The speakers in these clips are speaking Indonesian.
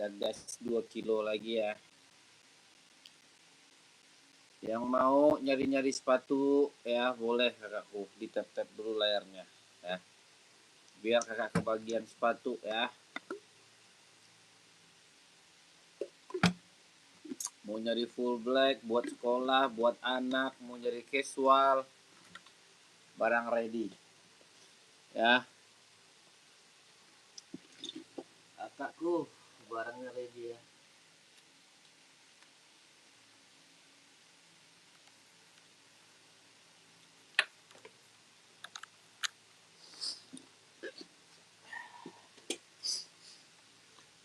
gagas 2 kilo lagi ya. Yang mau nyari-nyari sepatu ya boleh kakakku, di tap-tap dulu layarnya ya, biar kakak kebagian sepatu ya. Mau nyari full black buat sekolah, buat anak, mau nyari casual, barang ready ya. Kakakku barangnya ready ya.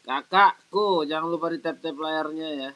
Kakakku jangan lupa di tap-tap layarnya ya.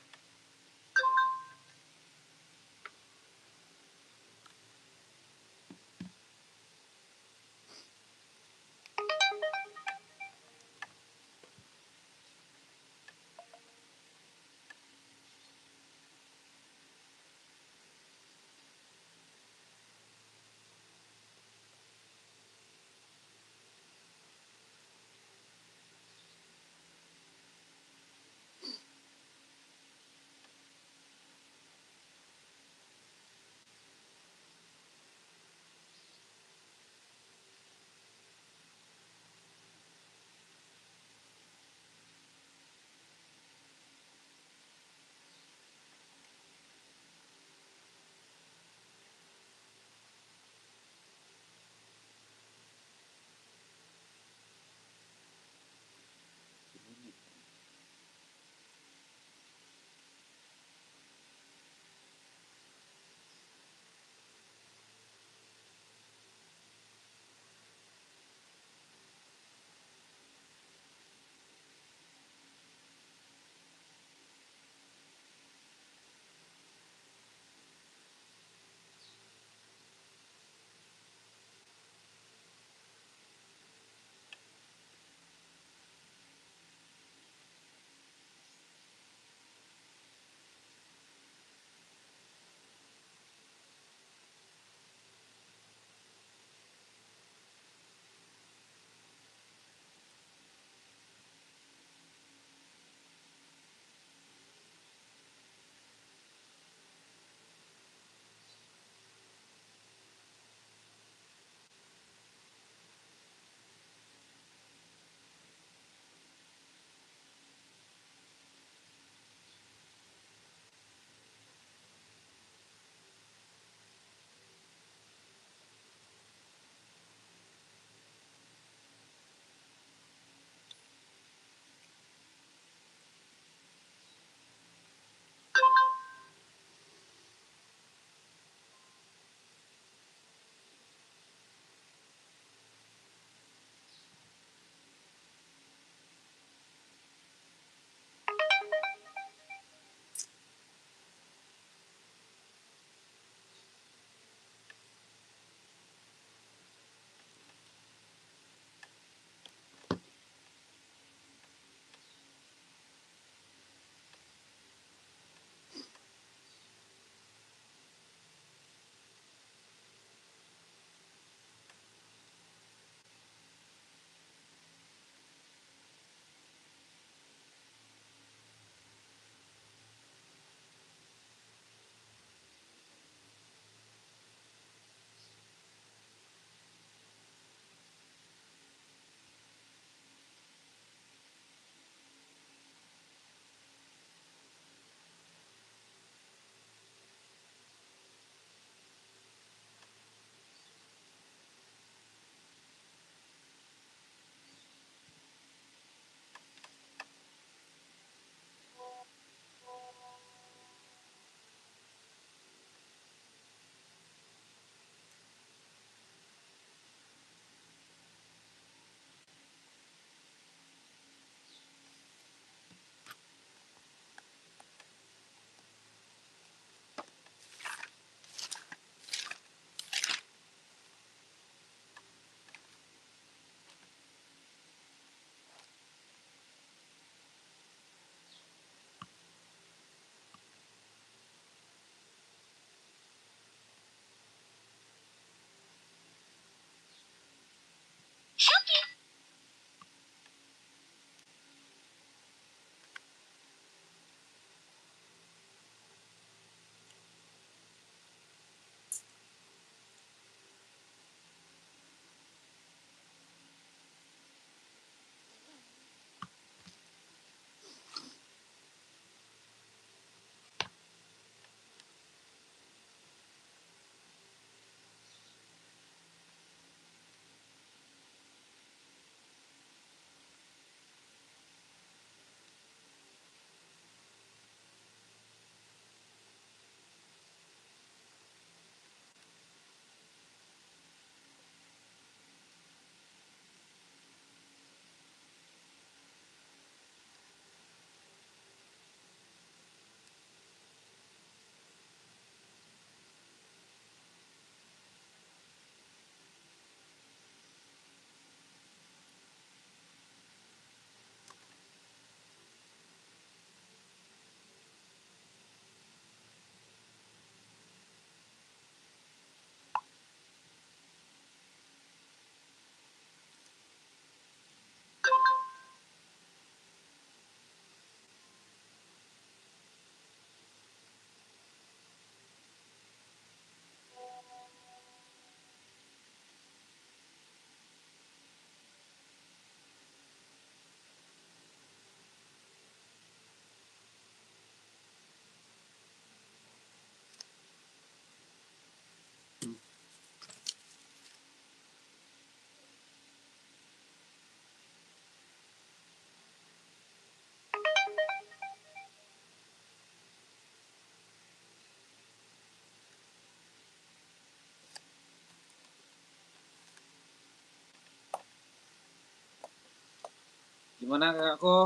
Gimana kakakku?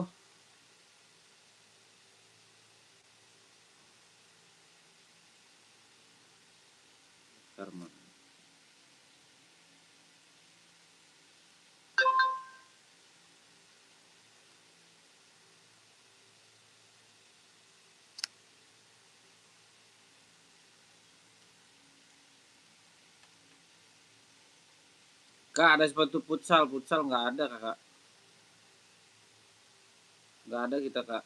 Karma. Kak, ada sepatu futsal. Futsal nggak ada kakak. Nggak ada kita kak.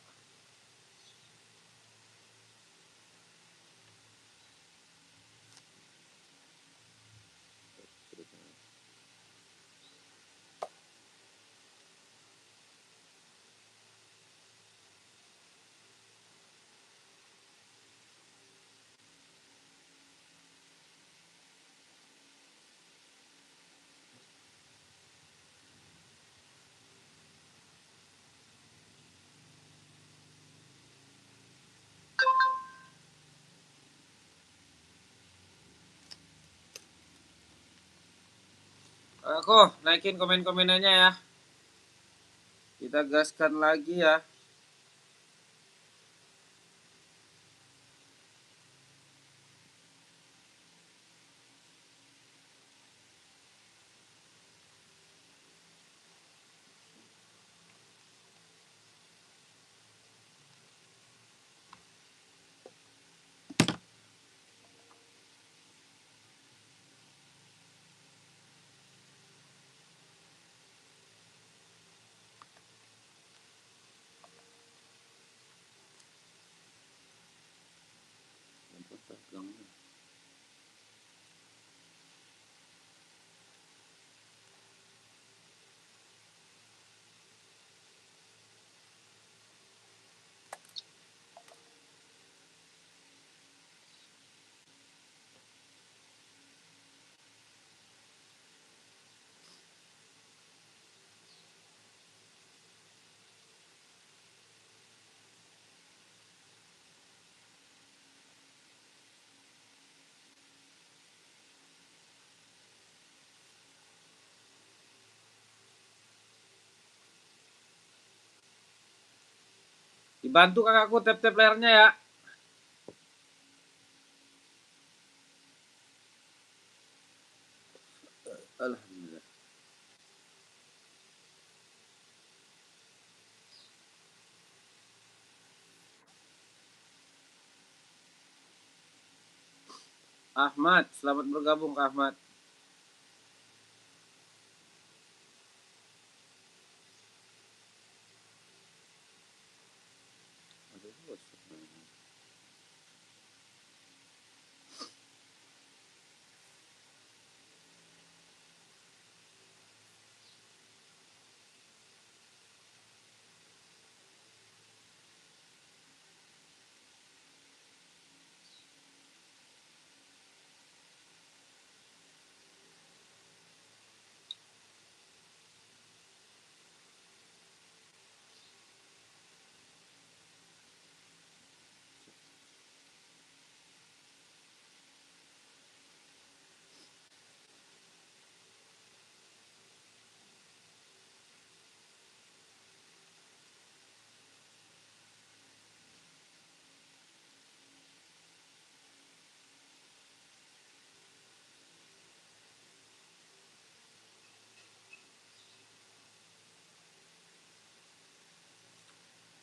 Kakakku, naikin komen-komenannya ya. Kita gaskan lagi ya. Dibantu kakakku tap-tap layarnya ya. Alhamdulillah. Ahmad, selamat bergabung Kak Ahmad.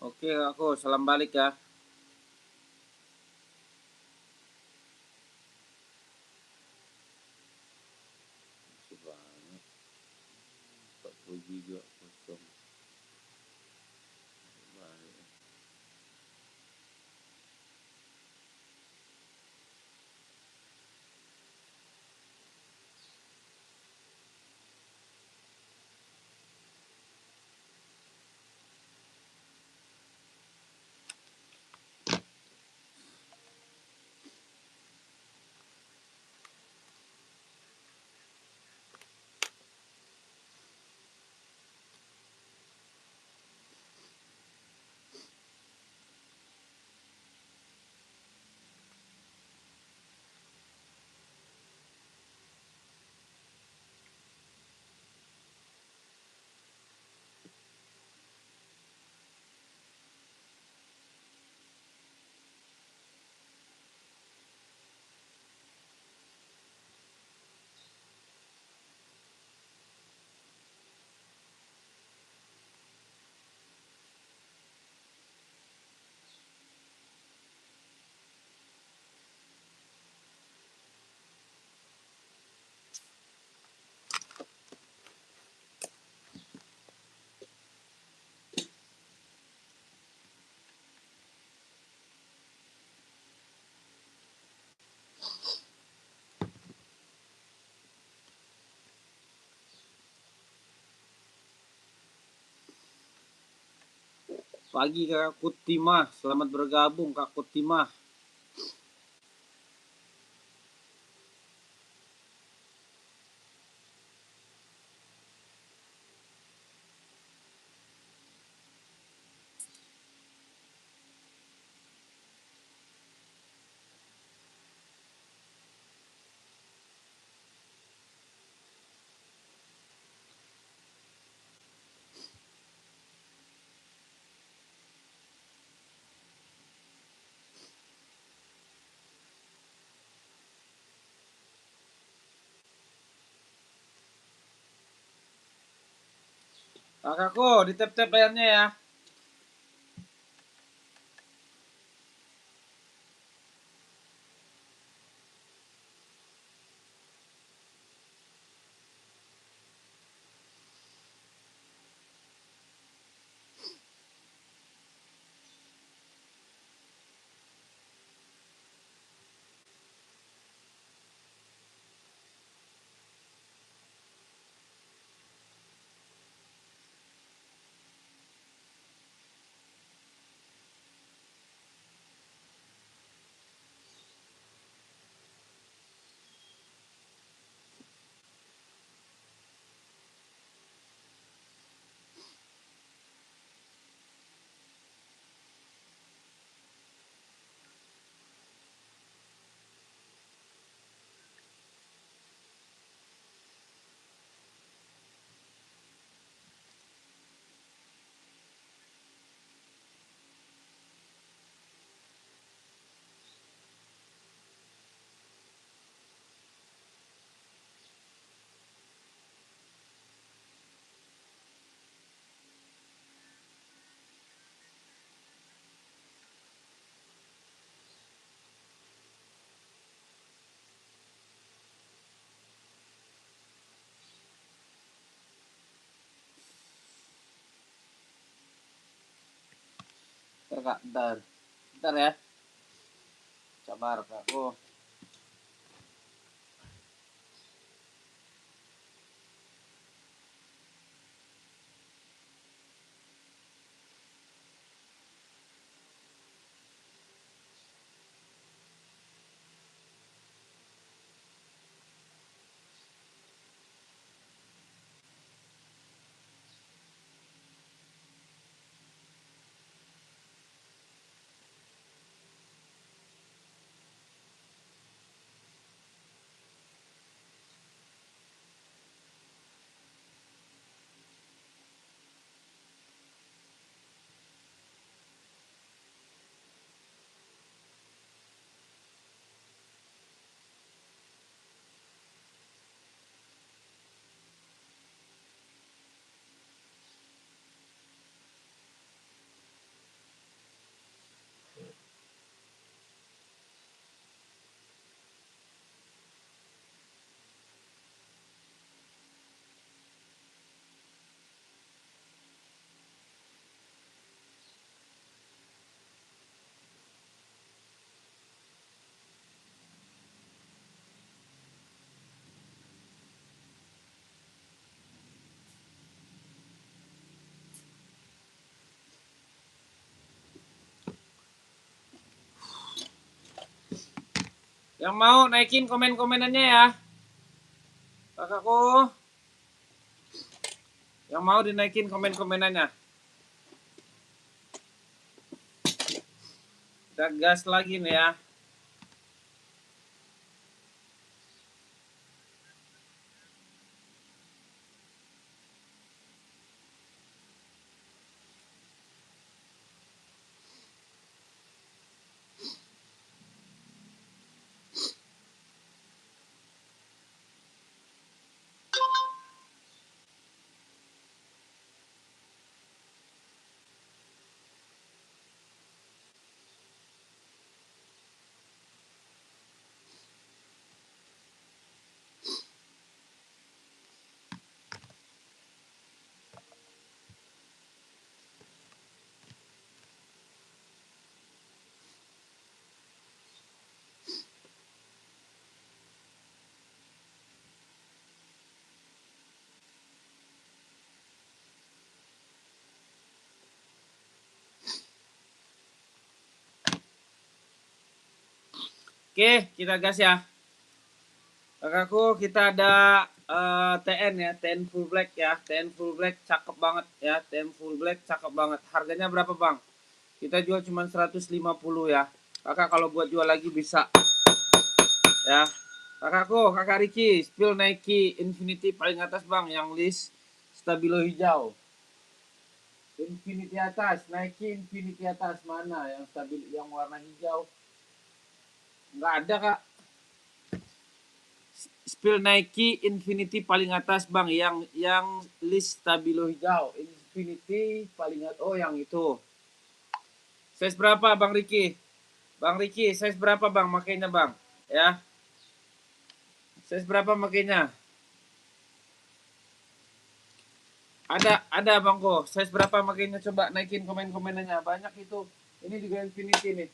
Oke kakakku, salam balik ya. Banyak. 40 giga kosong. Balik. Pagi Kak Kutimah, selamat bergabung Kak Kutimah. Kakakku, di tap-tap layarnya ya. Bentar Kak, bentar. Bentar ya. Sabar Kakakku. Yang mau naikin komen-komenannya ya. Kakakku. Yang mau dinaikin komen-komenannya. Kita gas lagi nih ya. Oke, kita gas ya. Kakakku, kita ada TN ya, TN full black ya. TN full black cakep banget ya. TN full black cakep banget. Harganya berapa, Bang? Kita jual cuma 150 ya. Kakak kalau buat jual lagi bisa. Ya. Kakakku, Kakak Riki, spill Nike Infinity paling atas, Bang, yang list stabilo hijau. Infinity atas, Nike Infinity atas mana yang stabil, yang warna hijau? Nggak ada, Kak. Spill Nike Infinity paling atas, Bang, yang list stabilo hijau. Infinity paling atas. Oh, yang itu. Size berapa, Bang Riki? Bang Riki, size berapa, Bang, makainya, Bang? Ya. Size berapa makainya? Ada Bangko. Size berapa makainya, coba naikin komen-komenannya. Banyak itu. Ini juga Infinity nih.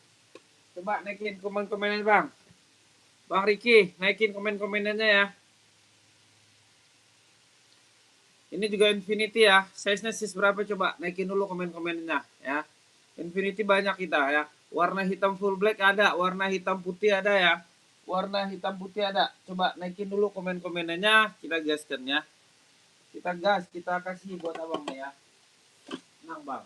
Coba naikin komen-komenannya, Bang. Bang Riki, naikin komen-komenannya ya. Ini juga Infinity ya. Size-nya size berapa, coba naikin dulu komen-komenannya ya. Infinity banyak kita ya. Warna hitam full black ada, warna hitam putih ada ya. Warna hitam putih ada. Coba naikin dulu komen-komenannya, kita gaskan ya. Kita gas, kita kasih buat abang nih ya. Tenang, Bang.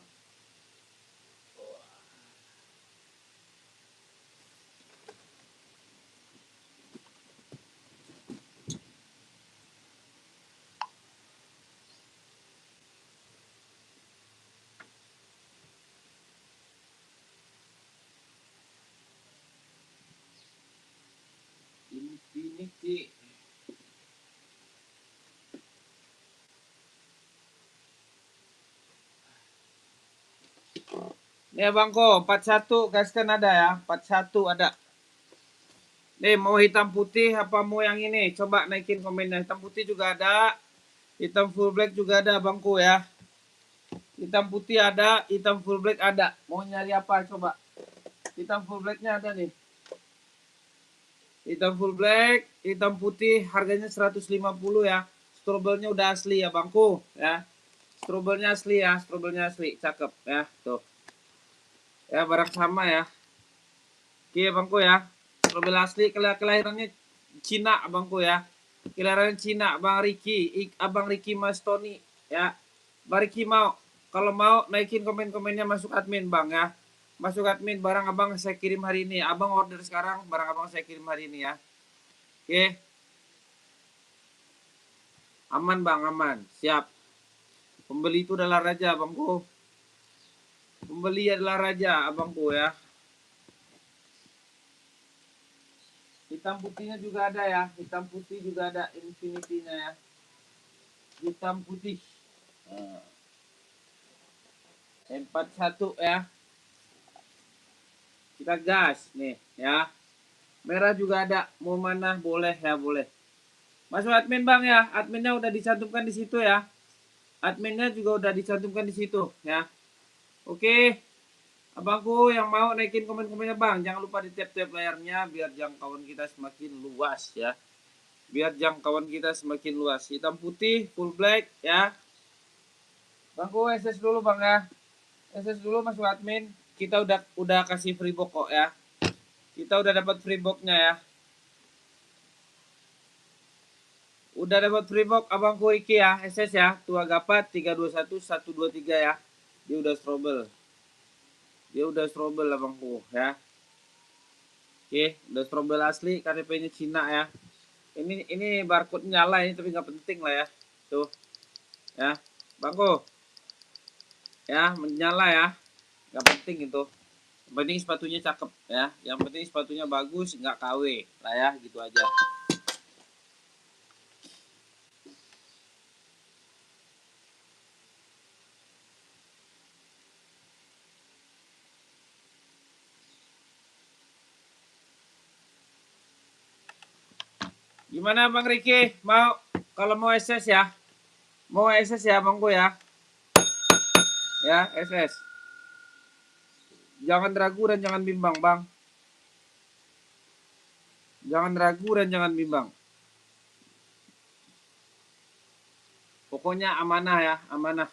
Infinity. Nih Bangko, 41 gaskan ada ya. 41 ada. Nih mau hitam putih apa mau yang ini? Coba naikin komennya. Hitam putih juga ada. Hitam full black juga ada, Bangko ya. Hitam putih ada, hitam full black ada. Mau nyari apa coba? Hitam full blacknya ada nih. Hitam full black, hitam putih harganya 150 ya. Strobelnya udah asli ya, Bangko ya. Strobelnya asli ya, strobelnya asli. Cakep ya, tuh. Ya barang sama ya. Oke Bangko ya. Strobel asli kelahirannya Cina, Bangko ya. Kelahiran Cina, Bang Riki, Abang Riki Mas Tony ya. Bang Riki mau, kalau mau naikin komen-komennya, masuk admin, Bang ya. Masuk admin, barang abang saya kirim hari ini. Abang order sekarang, barang abang saya kirim hari ini ya. Oke. Aman, Bang, aman. Siap. Pembeli itu adalah raja, Bangku. Pembeli adalah raja, abangku ya. Hitam putihnya juga ada ya. Hitam putih juga ada Infinity-nya ya. Hitam putih. 41 ya. Kita gas nih ya. Merah juga ada. Mau mana boleh ya, boleh. Masuk admin, Bang ya. Adminnya udah dicantumkan di situ ya. Adminnya juga udah dicantumkan di situ ya. Oke. Abangku yang mau naikin komen-komennya, Bang, jangan lupa di tap-tap layarnya biar jangkauan kita semakin luas ya. Biar jangkauan kita semakin luas. Hitam putih, full black ya. Bangku SS dulu, Bang ya. SS dulu masuk admin. Kita udah kasih free box kok ya. Kita udah dapat free box-nya ya. Udah dapat free box abangku Iki ya, SS ya. Tua Gapat 321 123 ya. Dia udah strobel. Dia udah strobel abangku ya. Oke, udah strobel asli, KTP-nya Cina ya. Ini barcode nyala ini, tapi nggak penting lah ya. Tuh. Ya. Bangku. Ya, menyala ya. Nggak penting itu. Yang penting sepatunya cakep ya. Yang penting sepatunya bagus, nggak KW lah ya, gitu aja. Gimana Bang Riki? Mau, kalau mau SS ya? Mau SS ya Bangku ya? Ya, SS. Jangan ragu dan jangan bimbang, Bang. Jangan ragu dan jangan bimbang. Pokoknya amanah ya, amanah.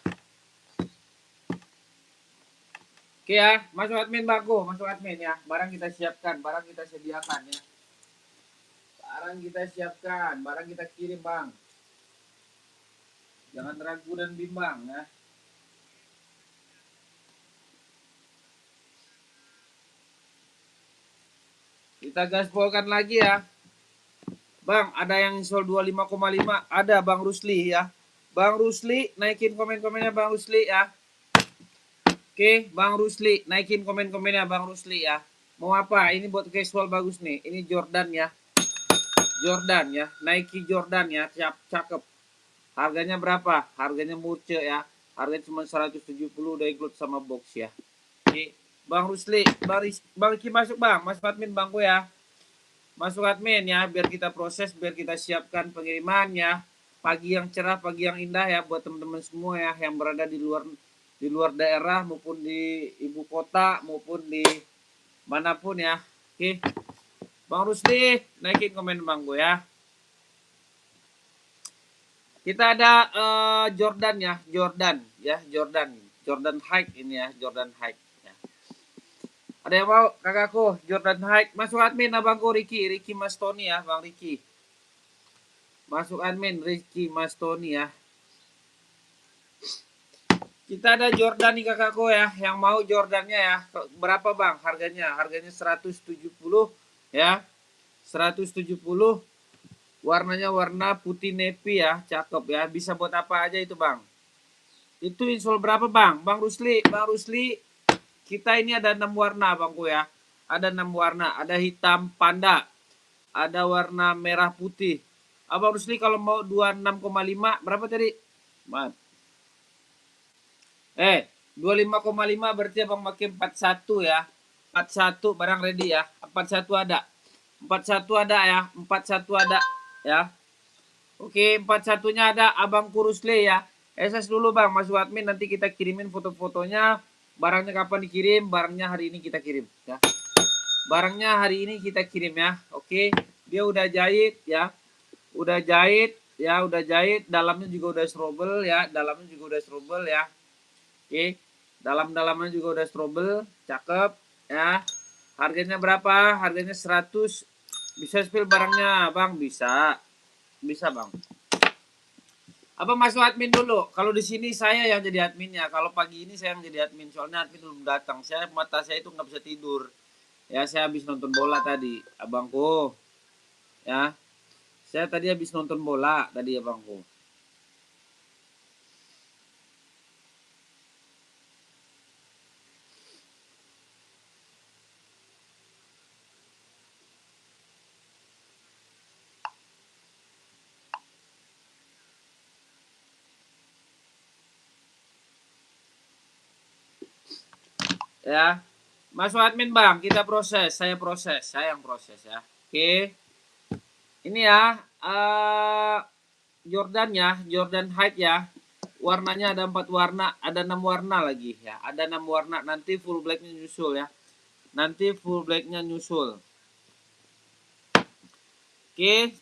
Oke ya, masuk admin Bangku, masuk admin ya. Barang kita siapkan, barang kita sediakan ya. Barang kita siapkan, barang kita kirim bang. Jangan ragu dan bimbang ya. Kita gaspolkan lagi ya. Bang, ada yang install 25,5. Ada Bang Rusli ya. Bang Rusli, naikin komen-komennya Bang Rusli ya. Oke, Bang Rusli, naikin komen-komennya Bang Rusli ya. Mau apa? Ini buat casual bagus nih. Ini Jordan ya. Jordan ya. Nike Jordan ya. Cakep. Harganya berapa? Harganya murce ya. Harganya cuma 170 udah include sama box ya. Oke. Bang Rusli, Bang Riki masuk Bang. Mas admin Bangku ya. Masuk admin ya. Biar kita proses, biar kita siapkan pengiriman ya. Pagi yang cerah, pagi yang indah ya buat teman-teman semua ya yang berada di luar daerah maupun di ibu kota maupun di manapun ya. Oke. Bang Rusli, naikin komen Bangku ya. Kita ada Jordan ya, Jordan High ini ya, Jordan High. Ya. Ada yang mau kakakku Jordan High? Masuk admin abangku Ricky Mastoni ya, Bang Ricky. Masuk admin Ricky Mastoni ya. Kita ada Jordan nih kakakku ya, yang mau Jordannya ya. Berapa bang harganya? Harganya 170 ya, 170. Warnanya warna putih navy ya, cakep ya. Bisa buat apa aja itu bang. Itu install berapa bang? Bang Rusli, kita ini ada 6 warna bangku ya. Ada 6 warna, ada hitam panda, ada warna merah putih. Abang Rusli kalau mau 26,5 berapa tadi? Maaf. 25,5 berarti abang pakai 41 ya. 41 barang ready ya. 41 ada. 41 ada ya. 41 ada ya. Oke, 41-nya ada Abang Kurusle ya. SS dulu Bang, masuk admin nanti kita kirimin foto-fotonya. Barangnya kapan dikirim? Barangnya hari ini kita kirim ya. Barangnya hari ini kita kirim ya. Oke, dia udah jahit ya. Udah jahit ya, udah jahit. Dalamnya juga udah strobel ya. Dalamnya juga udah strobel ya. Oke, dalamnya juga udah strobel. Cakep ya. Harganya berapa? Harganya 100. Bisa spill barangnya Bang? Bisa Bang. Apa masuk admin dulu? Kalau di sini saya yang jadi adminnya. Kalau pagi ini saya yang jadi admin. Soalnya admin belum datang. Mata saya itu nggak bisa tidur. Ya saya habis nonton bola tadi, abangku. Ya, saya tadi habis nonton bola tadi, abangku. Ya, masuk admin bang, kita proses, saya yang proses ya. Oke, ini ya Jordan ya, Jordan High ya. Warnanya ada 4 warna, ada 6 warna lagi ya, ada 6 warna. Nanti full blacknya nyusul ya. Nanti full blacknya nyusul. Oke.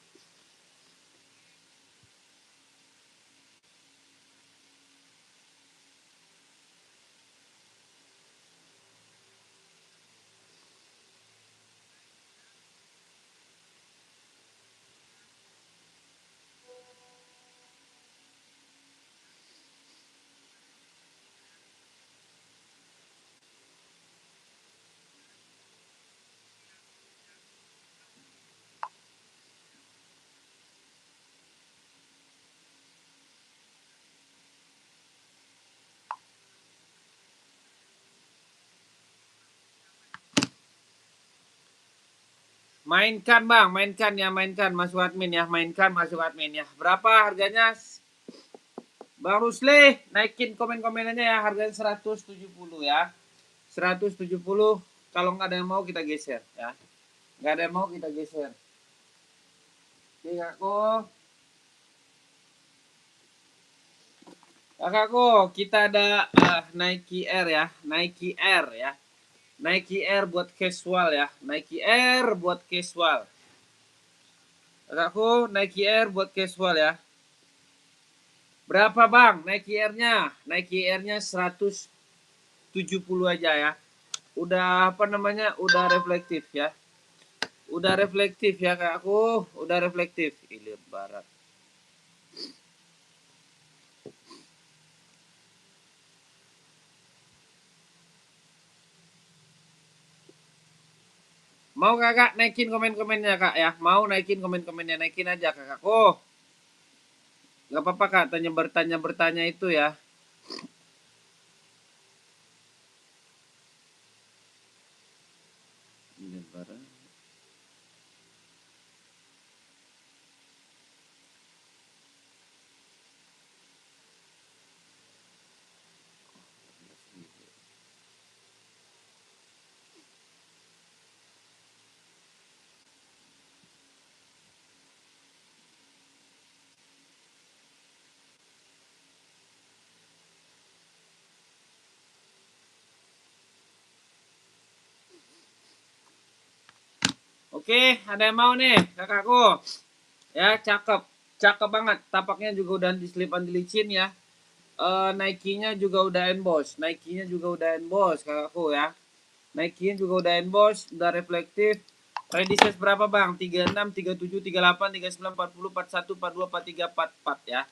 Mainkan bang, mainkan masuk admin ya, masuk admin ya. Berapa harganya? Bang Rusli, naikin komen-komenannya ya, harganya 170 ya. 170, kalau nggak ada yang mau kita geser ya. Nggak ada yang mau kita geser. Oke kakakku, kita ada Nike Air ya, Nike Air buat casual ya, Nike Air buat casual. Kakakku, Nike Air buat casual ya. Berapa bang Nike Air-nya? Nike Air-nya 170 aja ya. Udah apa namanya? Udah reflektif ya. Udah reflektif ya kakakku, udah reflektif. Ilir barat. Mau kakak naikin komen-komennya kak ya? Mau naikin komen-komennya, naikin aja kakakku. Gak apa-apa kak, bertanya itu ya. Ilir barat. Oke, ada yang mau nih kakakku. Ya, cakep. Cakep banget. Tapaknya juga udah di-slip and licin ya. Nike-nya juga udah emboss. Nike-nya juga udah emboss kakakku ya. Nike-nya juga udah emboss, udah reflektif. Ready size berapa bang? 36, 37, 38, 39, 40, 41, 42, 43, 44 ya.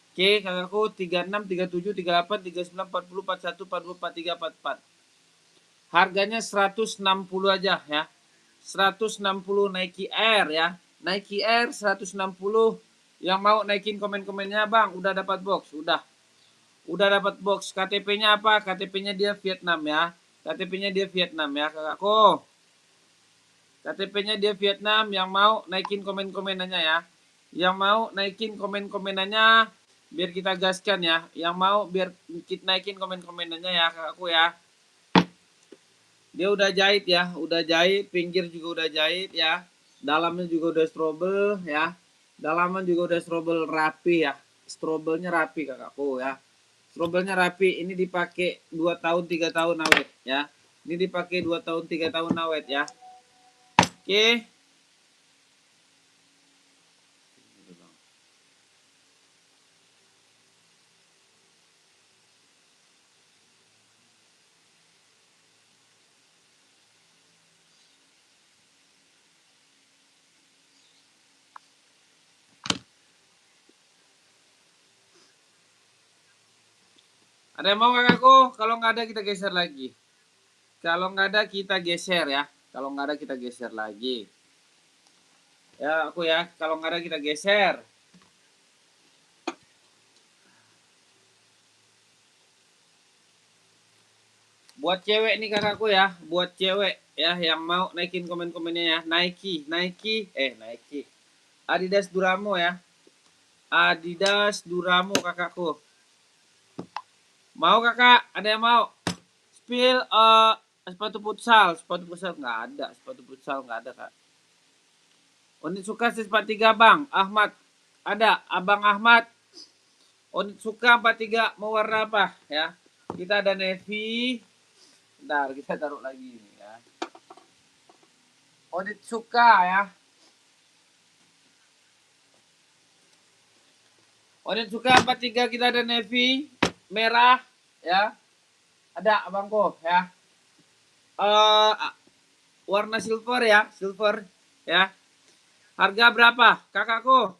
Oke kakakku 36, 37, 38, 39, 40, 41, 42, 43, 44. Harganya 160 aja ya. 160 Nike Air ya. Nike Air 160. Yang mau naikin komen-komennya bang, udah dapat box, udah dapat box. KTP-nya apa? KTP-nya dia Vietnam ya. KTP-nya dia Vietnam ya kakakku. KTP-nya dia Vietnam. Yang mau naikin komen-komenannya ya. Yang mau naikin komen-komenannya biar kita gaskan ya. Yang mau biar kita naikin komen-komenannya ya kakakku ya. Dia udah jahit ya, udah jahit, pinggir juga udah jahit ya. Dalamnya juga udah strobel ya. Dalaman juga udah strobel rapi ya. Strobelnya rapi kakakku ya. Strobelnya rapi. Ini dipakai 2 tahun 3 tahun awet ya. Ini dipakai 2 tahun 3 tahun awet ya. Oke. Ada yang mau kakakku? Kalau nggak ada kita geser lagi. Kalau nggak ada kita geser ya. Kalau nggak ada kita geser lagi. Ya aku ya. Kalau nggak ada kita geser. Buat cewek nih kakakku ya. Buat cewek ya yang mau naikin komen-komennya ya. Nike. Adidas Duramo ya. Adidas Duramo kakakku. Mau kakak? Ada yang mau? Spill sepatu futsal. Sepatu futsal nggak ada. Sepatu futsal nggak ada kak. Onitsuka 43 bang. Ahmad. Ada. Abang Ahmad. Onitsuka 43 mau warna apa ya? Kita ada navy. Bentar kita taruh lagi nih ya. Onitsuka ya. Onitsuka 43 kita ada navy. Merah ya. Ada abangku ya. Warna silver ya. Silver ya. Harga berapa kakakku?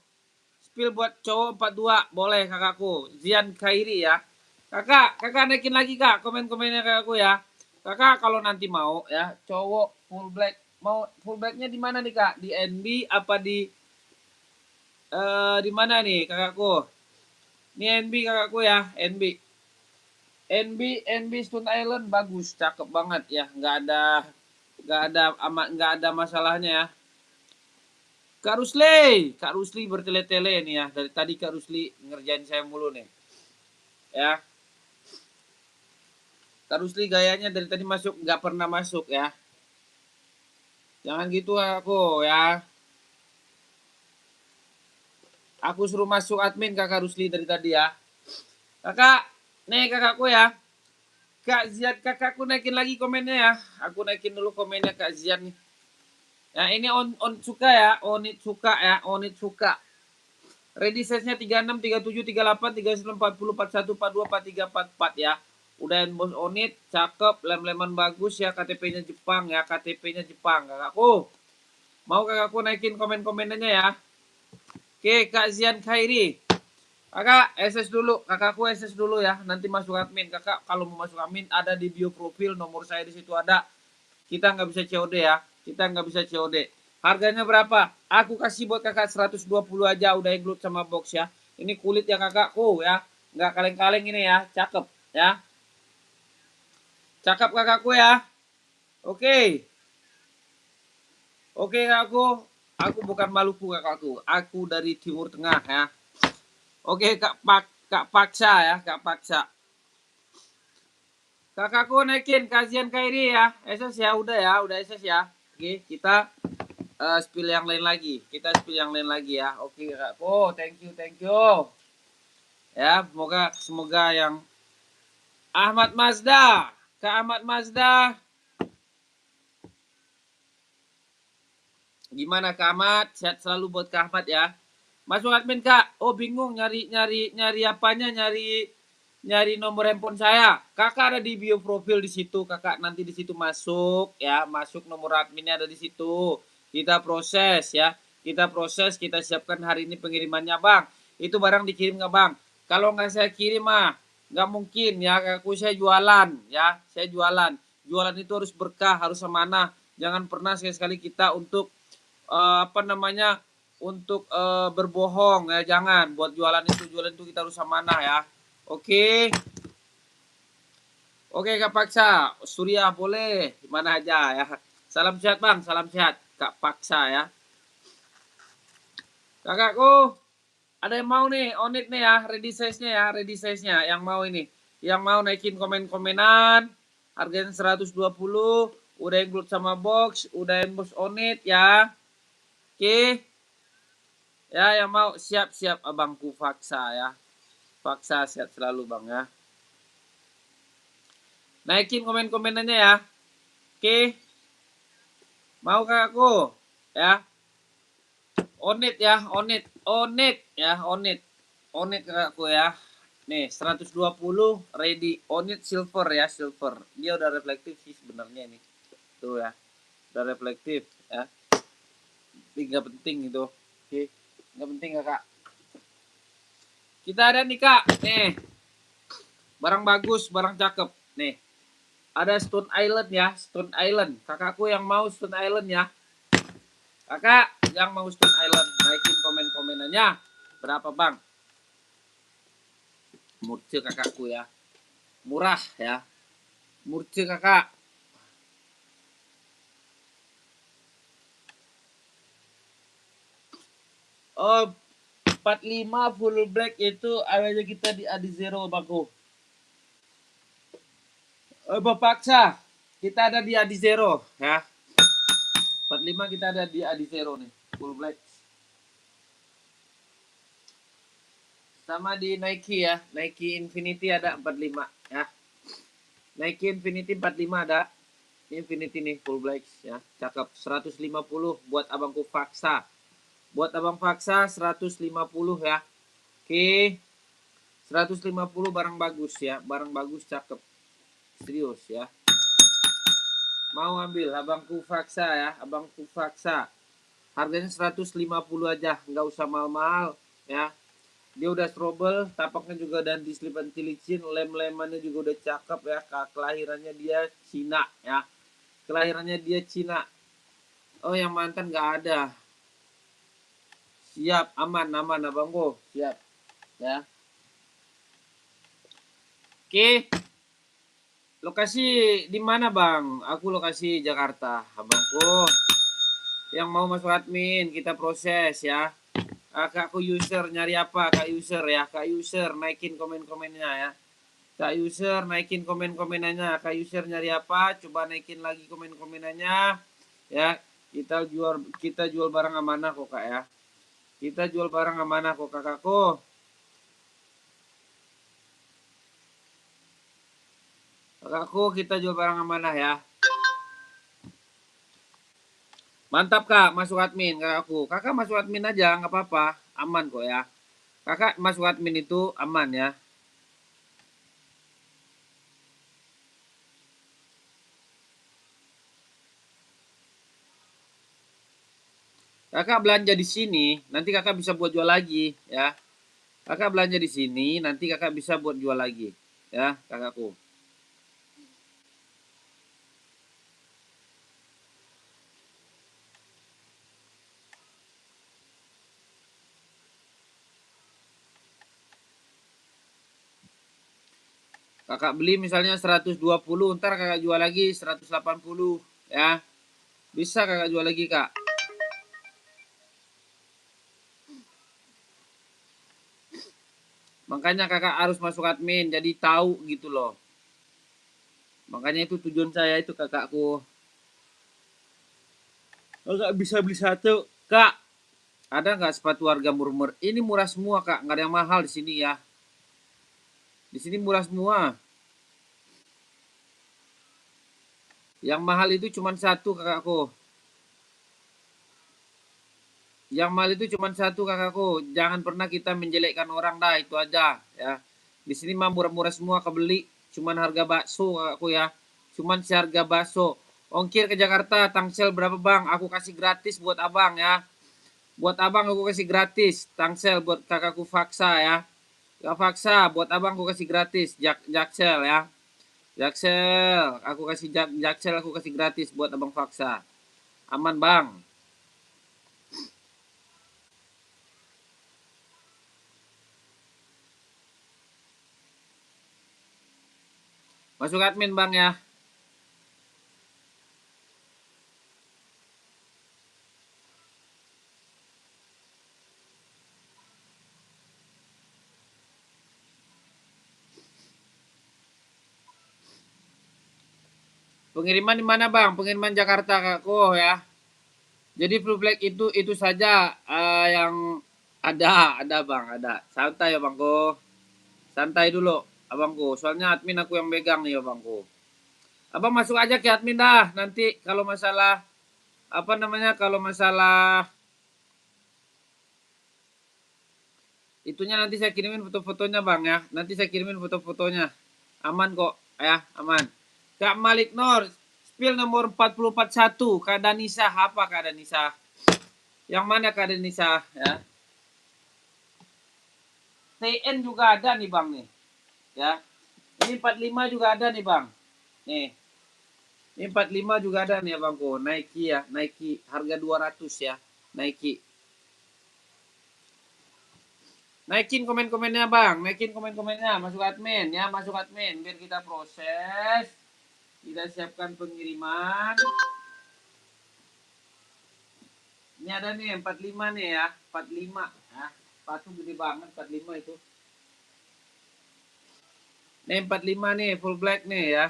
Spill buat cowok 42 boleh kakakku. Zian Khairi ya. Kakak naikin lagi kak komen-komennya kakakku ya. Kakak kalau nanti mau ya cowok full black. Mau full blacknya di mana nih kak? Di NB apa di mana nih kakakku? Ini NB kakakku ya, NB. NB Stone Island bagus, cakep banget ya. Nggak ada masalahnya ya. Kak Rusli bertele-tele nih ya. Dari tadi Kak Rusli ngerjain saya mulu nih. Ya. Kak Rusli gayanya dari tadi masuk nggak pernah masuk ya. Jangan gitu aku ya. Aku suruh masuk admin Kakak Rusli dari tadi ya. Kakak, nih kakakku ya. Kak Zian kakakku naikin lagi komennya ya. Aku naikin dulu komennya Kak Zian nih. Ya ini Onitsuka ya, Onitsuka. Ready size-nya 36, 37, 38, 39, 40, 41, 42, 43, 44 ya. Udah emboss Onit, cakep, lem-leman bagus ya, KTP-nya Jepang ya, KTP-nya Jepang kakakku. Mau kakakku naikin komen-komenannya ya. Oke, Kak Zian Khairi. Kakak, SS dulu. Kakakku SS dulu ya. Nanti masuk admin. Kakak kalau mau masuk admin ada di bio profil. Nomor saya di situ ada. Kita nggak bisa COD ya. Kita nggak bisa COD. Harganya berapa? Aku kasih buat kakak 120 aja. Udah include sama box ya. Ini kulit ya kakakku ya. Nggak kaleng-kaleng ini ya. Cakep ya. Cakep kakakku ya. Oke. Oke kakakku. Aku bukan Maluku kakakku. Aku dari Timur Tengah ya. Oke Kak Paksa ya. Kak Paksa. Kakakku naikin kajian Kairi ya. SS ya. Udah SS ya. Oke kita spill yang lain lagi. Kita spill yang lain lagi ya. Oke kakakku. Thank you. Ya semoga yang Ahmad Mazda. Kak Ahmad Mazda. Gimana Kak Ahmad? Sehat selalu buat Kak Ahmad ya. Masuk admin Kak. Oh bingung nyari apanya, nyari nomor handphone saya. Kakak ada di bio profil di situ. Kakak nanti di situ masuk ya, masuk nomor adminnya ada di situ. Kita proses ya. Kita siapkan hari ini pengirimannya Bang. Itu barang dikirim nggak Bang? Kalau nggak saya kirim mah nggak mungkin ya. Aku saya jualan ya. Saya jualan. Jualan itu harus berkah, harus amanah. Jangan pernah sekali-sekali kita untuk untuk berbohong ya, jangan. Buat jualan itu kita harus amanah ya. Oke Kak Paksa, Surya boleh mana aja ya. Salam sehat Bang, salam sehat Kak Paksa ya. Kakakku ada yang mau nih onit nih ya, ready size nya yang mau ini, yang mau naikin komen-komenan harganya 120, udah include sama box, udah inbox onit ya. Oke. Ya, yang mau siap-siap abangku Faksa ya. Faksa sehat selalu bang ya. Naikin komen-komenannya ya. Oke. Mau kakakku? Ya. Onit ya, onit ya, onit kakakku ya. Nih 120 ready onit silver ya, silver. Dia udah reflektif sih sebenarnya ini. Tuh ya. Udah reflektif ya. Tapi nggak penting itu. Oke. Nggak penting kakak. Kita ada nih kak. Nih. Barang bagus, barang cakep. Nih. Ada Stone Island ya, Stone Island. Kakakku yang mau Stone Island ya. Kakak yang mau Stone Island, naikin komen-komenannya. Berapa bang? Murce kakakku ya. Murah ya. Murce kakak. Oh, 45 full black itu adanya kita di Adi Zero bangku. Bapak Paksa, kita ada di Adi Zero ya. 45 kita ada di Adi Zero nih, full black. Sama di Nike ya, Nike Infinity ada 45 ya. Nike Infinity 45 ada. Infinity nih full black ya. Cakep 150 buat abangku Faksa. Buat abang Faksa 150 ya. Oke. 150 barang bagus ya. Barang bagus cakep. Serius ya. Mau ambil abangku Faksa ya. Abangku Faksa. Harganya 150 aja. Nggak usah mahal-mahal ya. Dia udah trouble, tapaknya juga dan diselipan cilicin, lem-lemannya juga udah cakep ya. Kelahirannya dia Cina ya. Kelahirannya dia Cina. Oh yang mantan nggak ada. Siap, aman abangku. Siap ya. Oke. Lokasi di mana bang? Aku lokasi Jakarta, abangku. Yang mau masuk admin kita proses ya. Kakakku user nyari apa? Kak user ya. Kak user naikin komen-komennya ya. Kak user naikin komen-komenannya. Kak user nyari apa? Coba naikin lagi komen-komenannya. Ya, kita jual barang amanah kok kak ya. Kita jual barang amanah kok kakakku. Kakakku kita jual barang amanah ya. Mantap kak, masuk admin kakakku. Kakak masuk admin aja, nggak apa-apa, aman kok ya. Kakak masuk admin itu aman ya. Kakak belanja di sini, nanti kakak bisa buat jual lagi ya. Kakak belanja di sini, nanti kakak bisa buat jual lagi ya, kakakku. Kakak beli misalnya 120, ntar kakak jual lagi 180 ya. Bisa kakak jual lagi, Kak. Makanya kakak harus masuk admin, jadi tahu gitu loh. Makanya itu tujuan saya itu kakakku. Kakak bisa beli satu, Kak. Ada nggak sepatu harga murmur? Ini murah semua, Kak. Nggak ada yang mahal di sini ya. Di sini murah semua. Yang mahal itu cuma satu, kakakku. Yang mahal itu cuma satu, kakakku. Jangan pernah kita menjelekkan orang dah, itu aja ya. Di sini mah murah-murah semua kebeli. Cuman harga bakso, kakakku ya. Cuman seharga bakso. Ongkir ke Jakarta, tangsel berapa bang? Aku kasih gratis buat abang ya. Buat abang aku kasih gratis. Tangsel buat kakakku Faksa ya. Kak Faksa, buat abang aku kasih gratis. Jaksel ya. Jaksel, aku kasih Jaksel aku kasih gratis buat abang Faksa. Aman bang. Masuk admin bang ya. Pengiriman di mana bang? Pengiriman Jakarta kakku ya. Jadi full black itu saja yang ada bang, ada. Santai ya bangku. Santai dulu abangku. Soalnya admin aku yang megang nih ya bangku. Abang masuk aja ke admin dah. Nanti kalau masalah apa namanya? Kalau masalah itunya nanti saya kirimin foto-fotonya bang ya. Nanti saya kirimin foto-fotonya. Aman kok ya, aman. Kak Malik Nur, spill nomor 441. Kak Danisa, apa Kak Danisa? Yang mana Kak Danisa ya? TN juga ada nih bang nih. Ya. Ini 45 juga ada nih bang. Nih. Ini 45 juga ada nih abangku. Nike ya, Nike harga 200 ya. Nike. Naikin komen-komennya bang, naikin komen-komennya, masuk admin ya, masuk admin biar kita proses, kita siapkan pengiriman. Ini ada nih 45 nih ya, 45 ya, sepatu gede banget 45 itu. Nih 45 nih, full black nih ya.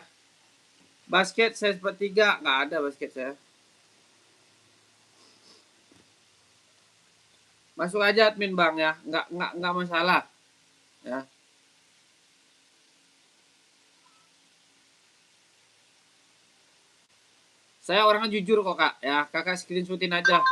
Basket size 43, nggak ada basket saya. Masuk aja admin bang ya, nggak masalah ya. Saya orangnya jujur kok kak ya, kakak screenshotin aja.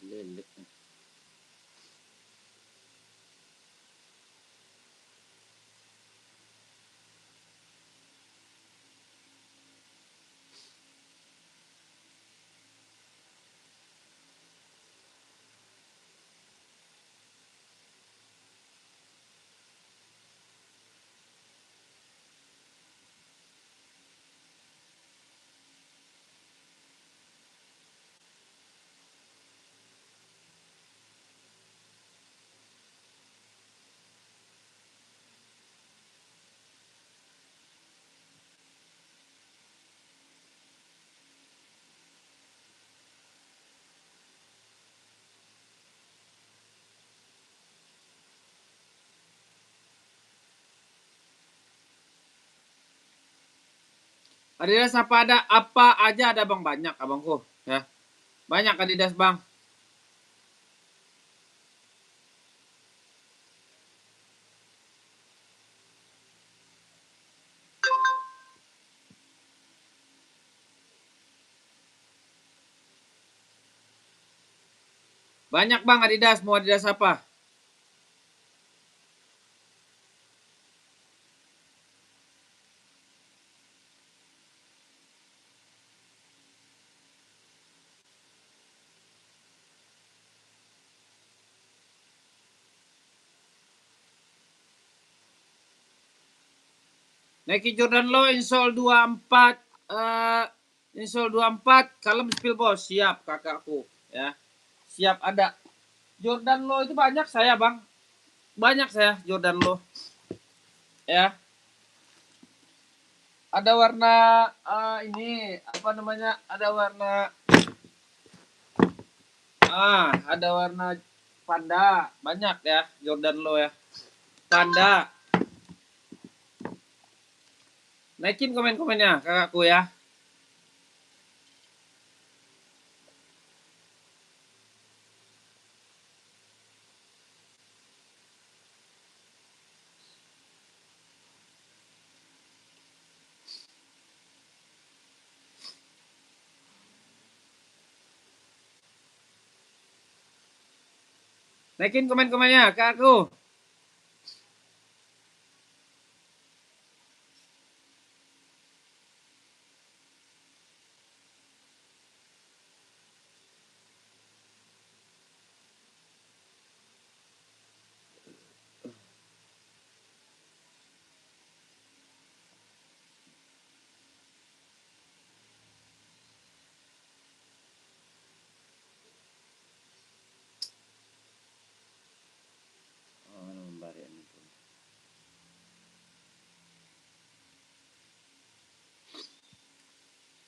Lelek. Adidas apa aja ada bang, banyak abangku ya, banyak Adidas bang. Banyak bang Adidas, mau Adidas apa? Nike Jordan Low insole 24 insole 24 kalem spill bos, siap kakakku ya. Siap ada. Jordan Low itu banyak saya bang. Banyak saya Jordan Low. Ya. Ada warna ini apa namanya? Ada warna ada warna panda, banyak ya Jordan Low ya. Panda. Naikin komen-komennya kakakku ya. Naikin komen-komennya kakakku.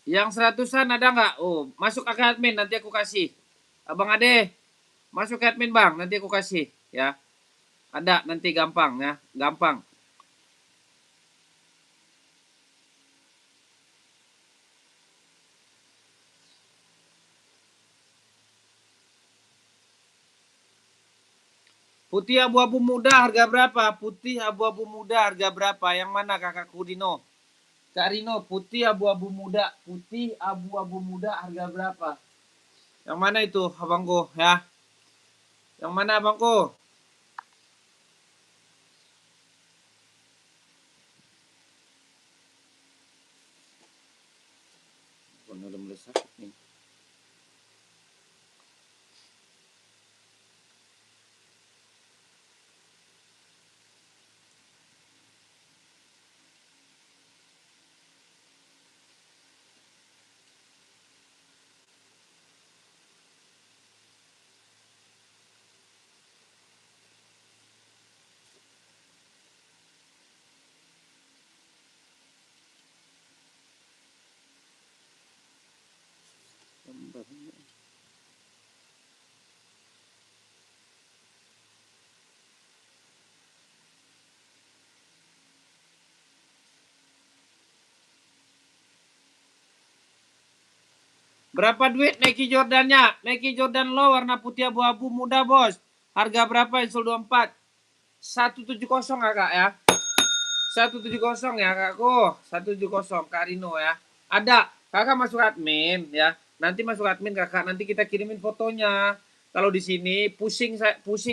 Yang 100-an ada nggak? Oh, masuk ke admin nanti aku kasih. Abang Ade, masuk ke admin bang, nanti aku kasih ya. Ada nanti gampang ya, gampang. Putih abu-abu muda harga berapa? Putih abu-abu muda harga berapa? Yang mana kakakku Dino? Kak Rino, putih abu-abu muda. Putih abu-abu muda harga berapa? Yang mana itu abangku ya? Yang mana abangku? Udah mulai sakit nih. Berapa duit Nike Jordannya? Nike Jordan Low warna putih abu-abu muda bos. Harga berapa insole 24? 170 kakak ya. 170 ya kakakku. 170 Kak Rino ya. Ada. Kakak masuk admin ya. Nanti masuk admin kakak. Nanti kita kirimin fotonya. Kalau di sini pusing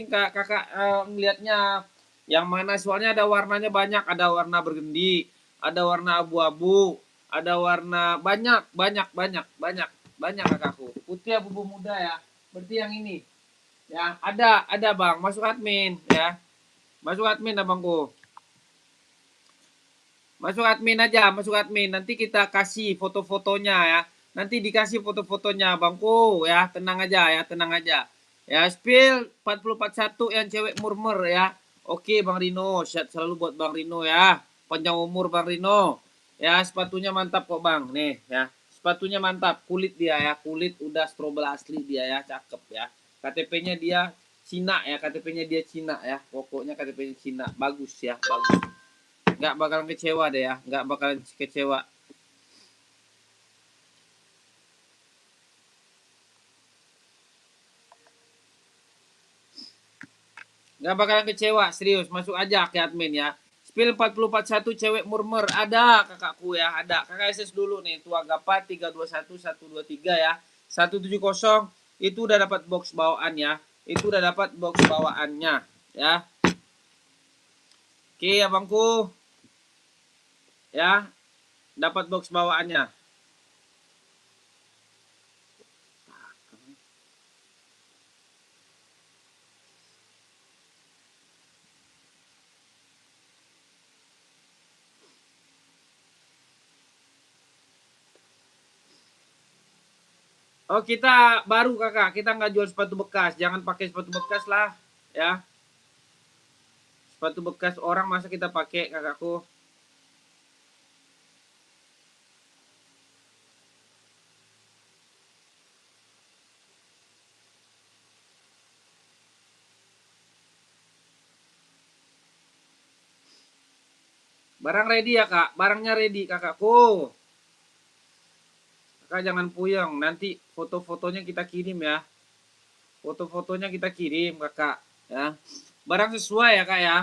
kakak ngelihatnya. Yang mana soalnya ada warnanya banyak. Ada warna bergendi. Ada warna abu-abu. Ada warna banyak kakakku. Putih abu-abu muda ya. Berarti yang ini. Ya, ada bang. Masuk admin ya. Masuk admin abangku. Masuk admin aja, masuk admin. Nanti kita kasih foto-fotonya ya. Nanti dikasih foto-fotonya bangku ya. Tenang aja ya, tenang aja. Ya, spill 4041 yang cewek murmur ya. Oke Bang Rino, sehat selalu buat Bang Rino ya. Panjang umur Bang Rino. Ya, sepatunya mantap kok Bang. Nih ya. Sepatunya mantap, kulit dia ya. Kulit udah strobel asli dia ya, cakep ya. KTP-nya dia Cina ya, KTP-nya dia Cina ya. Pokoknya KTP-nya Cina. Bagus ya, bagus. Nggak bakalan kecewa deh ya, nggak bakalan kecewa. Nggak bakalan kecewa, serius. Masuk aja ke admin ya. Spill 441 cewek murmur. Ada kakakku ya, ada. Kakak SS dulu nih. Tua Gapa 321 123 ya. 170 itu udah dapat box bawaan ya. Itu udah dapat box bawaannya ya. Oke, abangku. Ya, dapat box bawaannya. Oh, kita baru kakak, kita nggak jual sepatu bekas. Jangan pakai sepatu bekas lah ya. Sepatu bekas orang masa kita pakai, kakakku. Barang ready ya kak, barangnya ready kakakku. Kakak jangan puyeng, nanti foto-fotonya kita kirim ya. Foto-fotonya kita kirim kakak ya. Barang sesuai ya kak ya.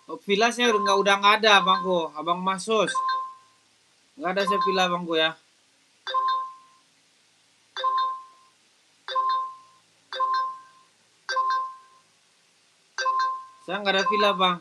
Oh, villa saya udah nggak ada bangku, abang Masus. Nggak ada saya villa bangku ya. Saya nggak ada villa bang.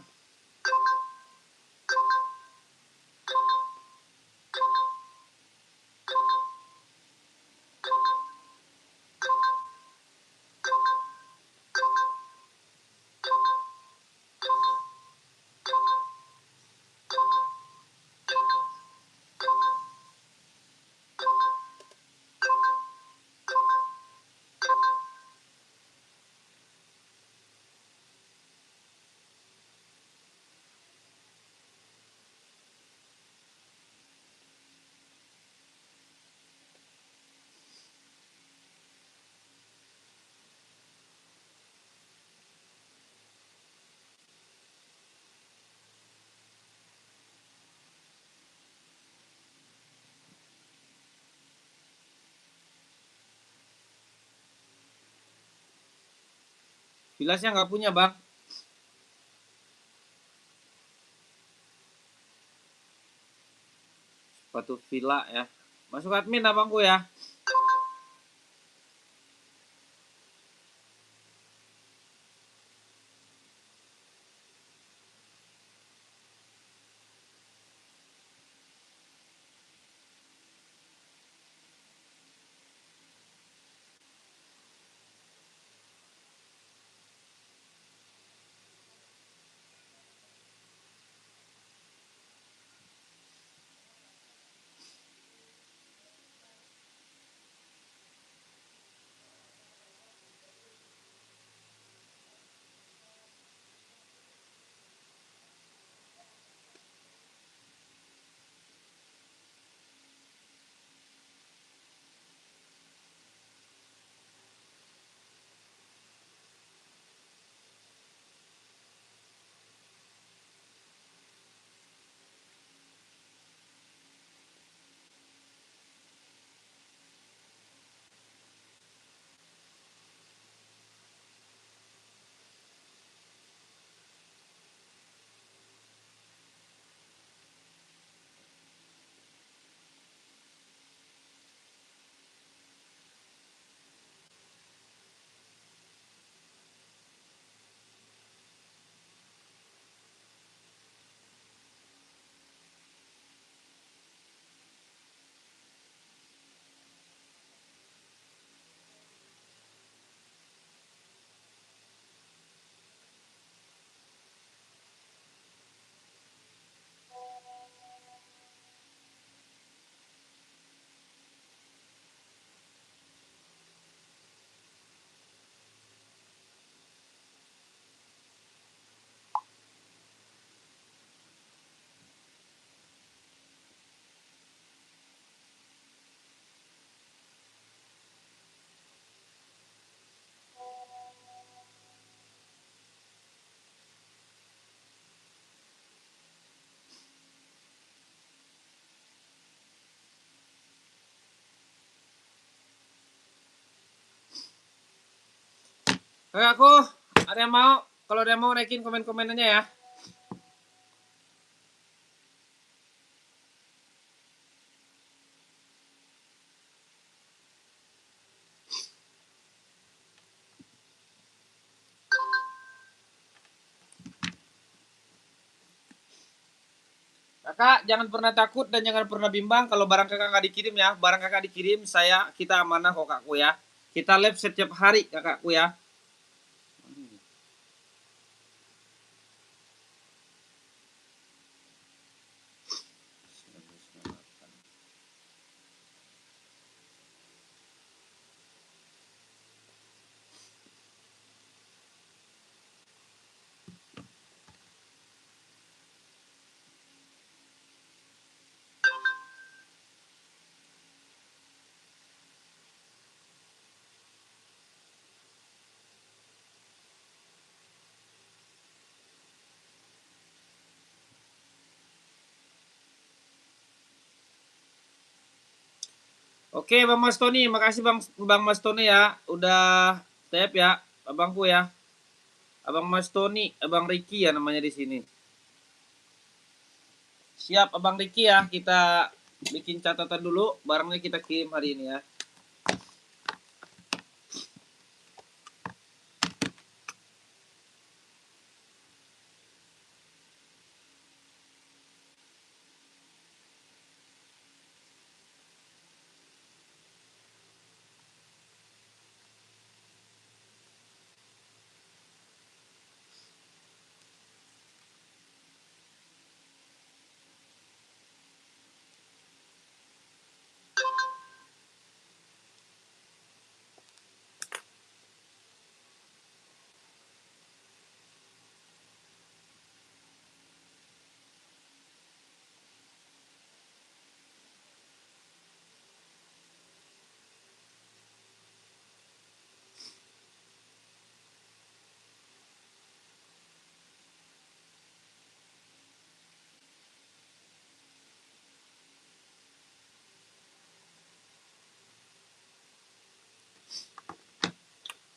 Villa saya nggak punya bang. Sepatu villa ya. Masuk admin abangku ya. Kakakku, ada yang mau? Kalau ada yang mau naikin komen-komenannya ya. Kakak jangan pernah takut dan jangan pernah bimbang kalau barang kakak nggak dikirim ya. Barang kakak dikirim, kita amanah kok kakakku ya. Kita live setiap hari kakakku ya. Oke Bang Mas Tony, makasih Bang Mas Tony ya, udah tap ya, abangku ya. Abang Mas Tony, Abang Ricky ya namanya di sini. Siap Abang Ricky ya, kita bikin catatan dulu, barangnya kita kirim hari ini ya.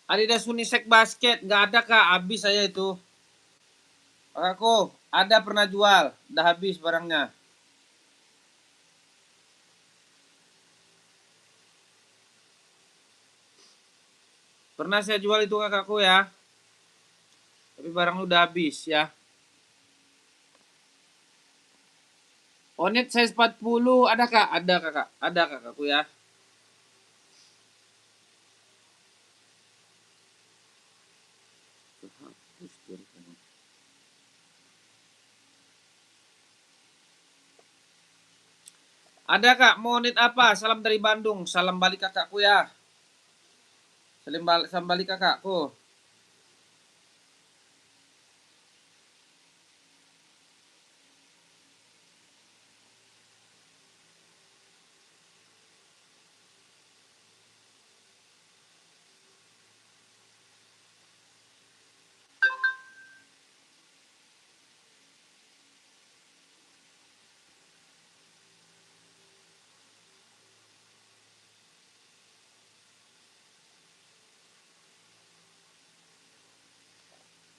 Adidas Unisex Basket, nggak ada kak, habis saya itu. Kakakku, ada pernah jual, udah habis barangnya. Pernah saya jual itu kakakku ya. Tapi barang udah habis ya. Onet size 40 ada kak? Ada kakak. Ada kakakku ya. Ada kak, mau onet apa? Salam dari Bandung. Salam balik kakakku ya. Salam balik kakakku.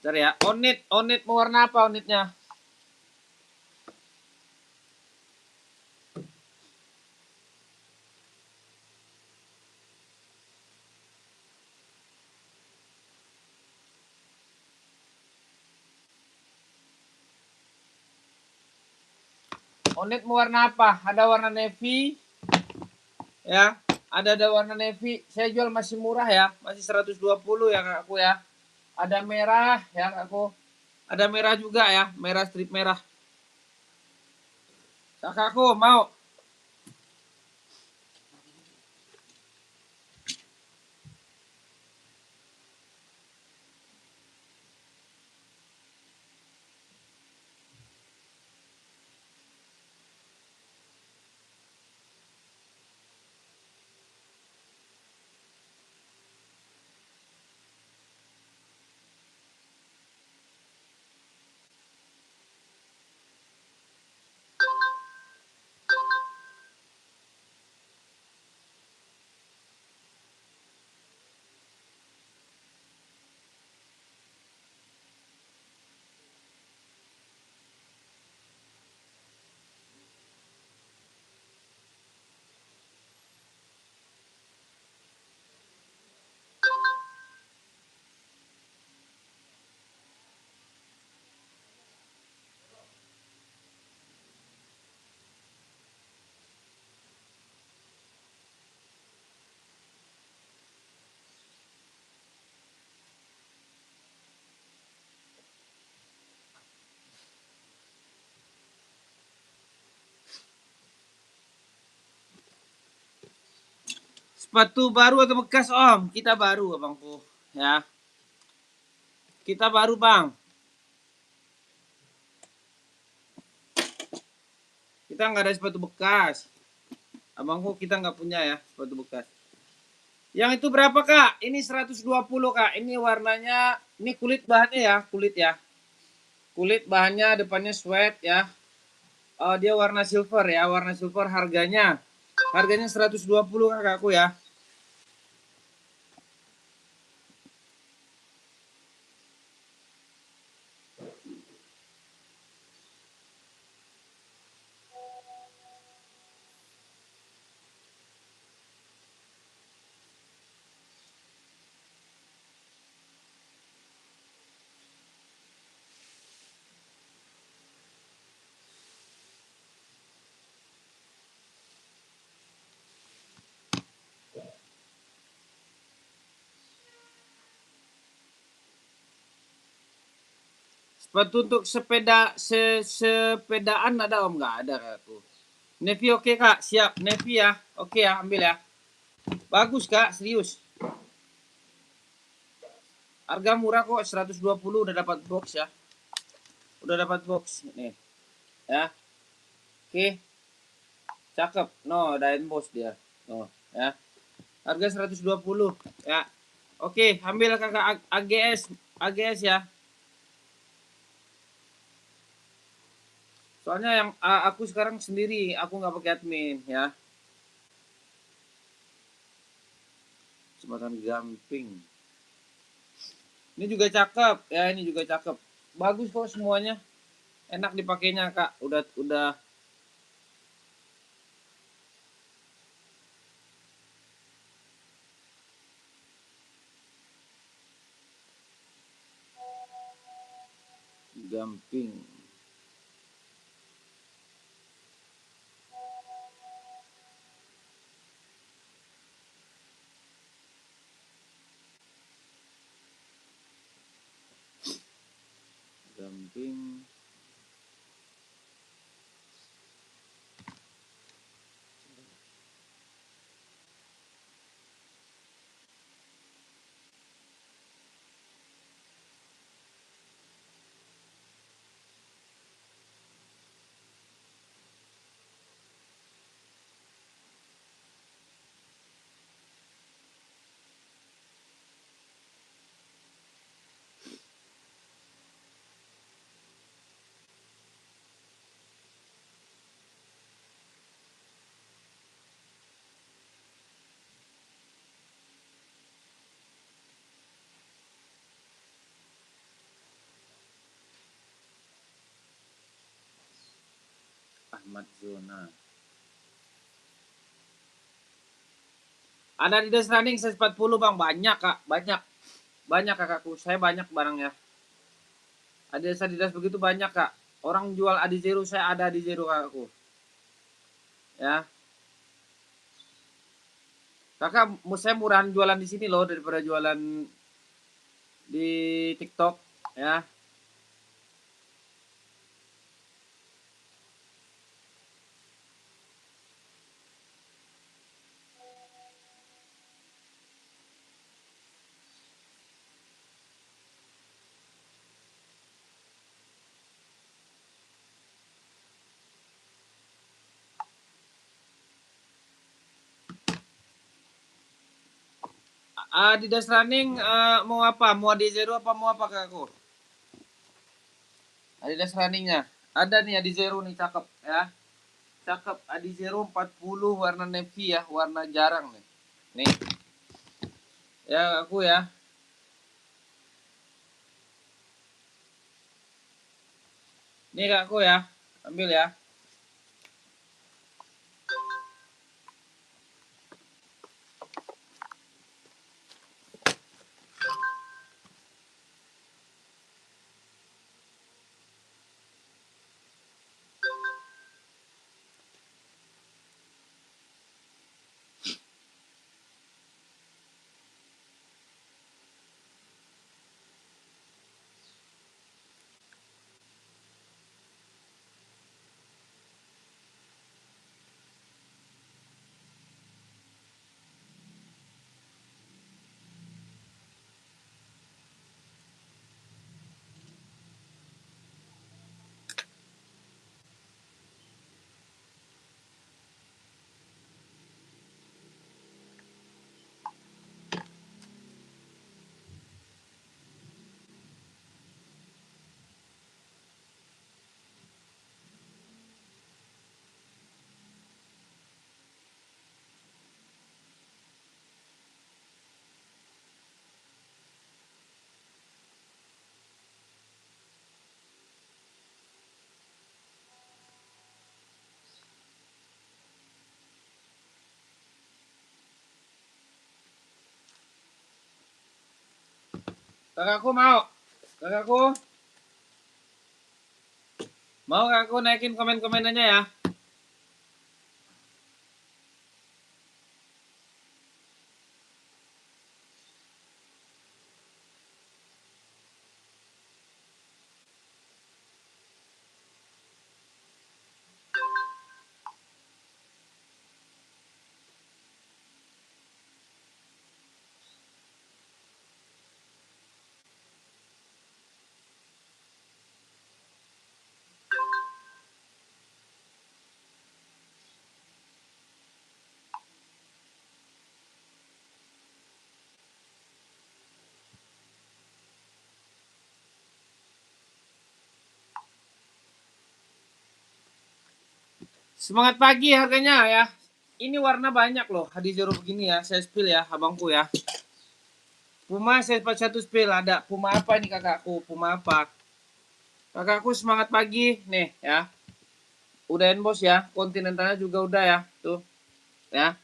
Cari ya. Onet mau warna apa onetnya? Onet mau warna apa? Ada warna navy. Ya. Ada warna navy. Saya jual masih murah ya. Masih 120 ya kakakku ya. Ada merah ya kakakku. Ada merah juga ya. Merah strip merah. Kakakku mau? Sepatu baru atau bekas om? Kita baru abangku, ya. Kita baru bang. Kita nggak ada sepatu bekas. Abangku kita nggak punya ya sepatu bekas. Yang itu berapa kak? Ini 120 kak. Ini warnanya, ini kulit bahannya ya, kulit ya. Kulit bahannya depannya sweat ya. Dia warna silver ya, warna silver harganya. Harganya 120 kakakku ya. Sepatu untuk sepedaan ada om? Nggak ada kakakku. Nevi oke kak, siap. Nevi ya, oke ya, ambil ya. Bagus kak, serius. Harga murah kok, 120 udah dapat box ya. Udah dapat box nih. Ya. Oke. Cakep. No, dain bos dia. No, ya. Harga 120 ya. Oke, ambil kakak AGS. AGS ya. Soalnya yang aku sekarang sendiri, aku nggak pakai admin ya. Jembatan Gamping. Ini juga cakep ya, ini juga cakep. Bagus kok semuanya. Enak dipakainya kak. Udah Gamping. Gamping. Ahmad Zona. Ada di Des Running 140 bang, banyak kak, banyak. Banyak kakakku, saya banyak barangnya. Adidas begitu banyak kak. Orang jual Adizero, saya ada Adizero kakakku. Ya, kakak, saya murahan jualan di sini loh daripada jualan di TikTok ya. Adidas Running mau apa? Mau Adizero apa mau apa kakakku? Adidas Runningnya. Ada nih Adizero nih cakep ya. Cakep Adizero 40 warna navy ya, warna jarang nih. Nih. Ya aku ya. Nih kakakku ya. Ambil ya. Kakakku mau? Kakakku mau kakakku naikin komen-komenannya ya? Semangat pagi harganya ya. Ini warna banyak loh. Hadi jeruk begini ya. Saya spill ya, abangku ya. Puma saya 41 spill ada. Puma apa ini kakakku? Puma apa? Kakakku semangat pagi nih ya. Udah bos ya. Kontinentalnya juga udah ya. Tuh. Ya.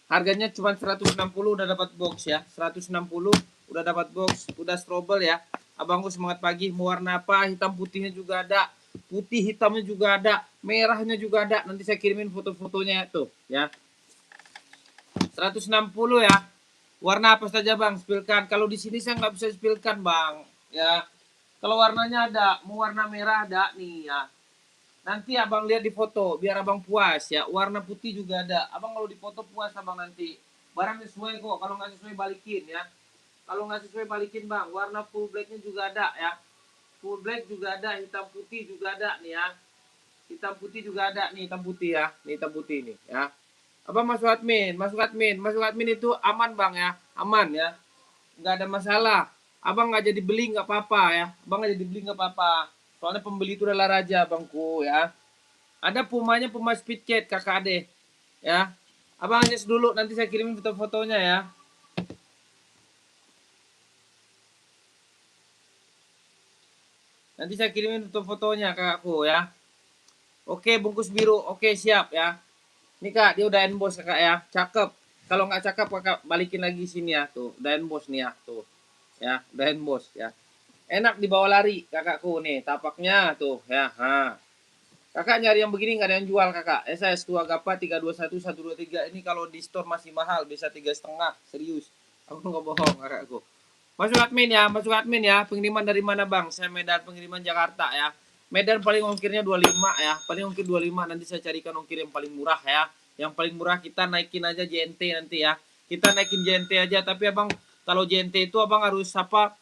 Harganya cuma 160 udah dapat box ya. 160 udah dapat box, udah strobel ya. Abangku semangat pagi. Mau warna apa? Hitam putihnya juga ada. Putih hitamnya juga ada. Merahnya juga ada. Nanti saya kirimin foto-fotonya tuh ya. 160 ya. Warna apa saja bang? Spilkan. Kalau di sini saya nggak bisa spilkan bang. Ya. Kalau warnanya ada, mau warna merah ada nih ya. Nanti abang lihat di foto, biar abang puas ya. Warna putih juga ada. Abang kalau di foto puas abang nanti. Barang sesuai kok. Kalau nggak sesuai balikin ya. Kalau nggak sesuai balikin bang. Warna full blacknya juga ada ya. Full black juga ada. Hitam putih juga ada nih ya. Hitam putih juga ada nih. Hitam putih ya. Nih hitam putih nih ya. Abang masuk admin, masuk admin, masuk admin itu aman bang ya, aman ya, nggak ada masalah. Abang nggak jadi beli nggak apa-apa ya, abang nggak jadi beli nggak apa-apa. Soalnya pembeli itu adalah raja bangku ya. Ada pumanya Puma Speedcat kakak ade ya. Abang aja dulu nanti saya kirimin foto-fotonya ya. Nanti saya kirimin foto-fotonya kakakku ya. Oke bungkus biru, oke siap ya. Ini kak dia udah emboss kakak ya, cakep. Kalau nggak cakep kakak balikin lagi sini ya tuh, udah emboss nih ya tuh. Ya, udah emboss ya. Enak dibawa lari kakakku nih, tapaknya tuh ya. Ha. Kakak nyari yang begini nggak ada yang jual kakak. SS Tua Gapa 321 123 ini kalau di store masih mahal, bisa 3,5 serius. Aku nggak bohong kakakku. Masuk admin ya, masuk admin ya. Pengiriman dari mana bang? Saya Medan, pengiriman Jakarta ya. Medan paling ongkirnya 25 ya. Paling ongkir 25 nanti saya carikan ongkir yang paling murah ya. Yang paling murah kita naikin aja JNT nanti ya. Kita naikin JNT aja tapi abang kalau JNT itu abang harus apa?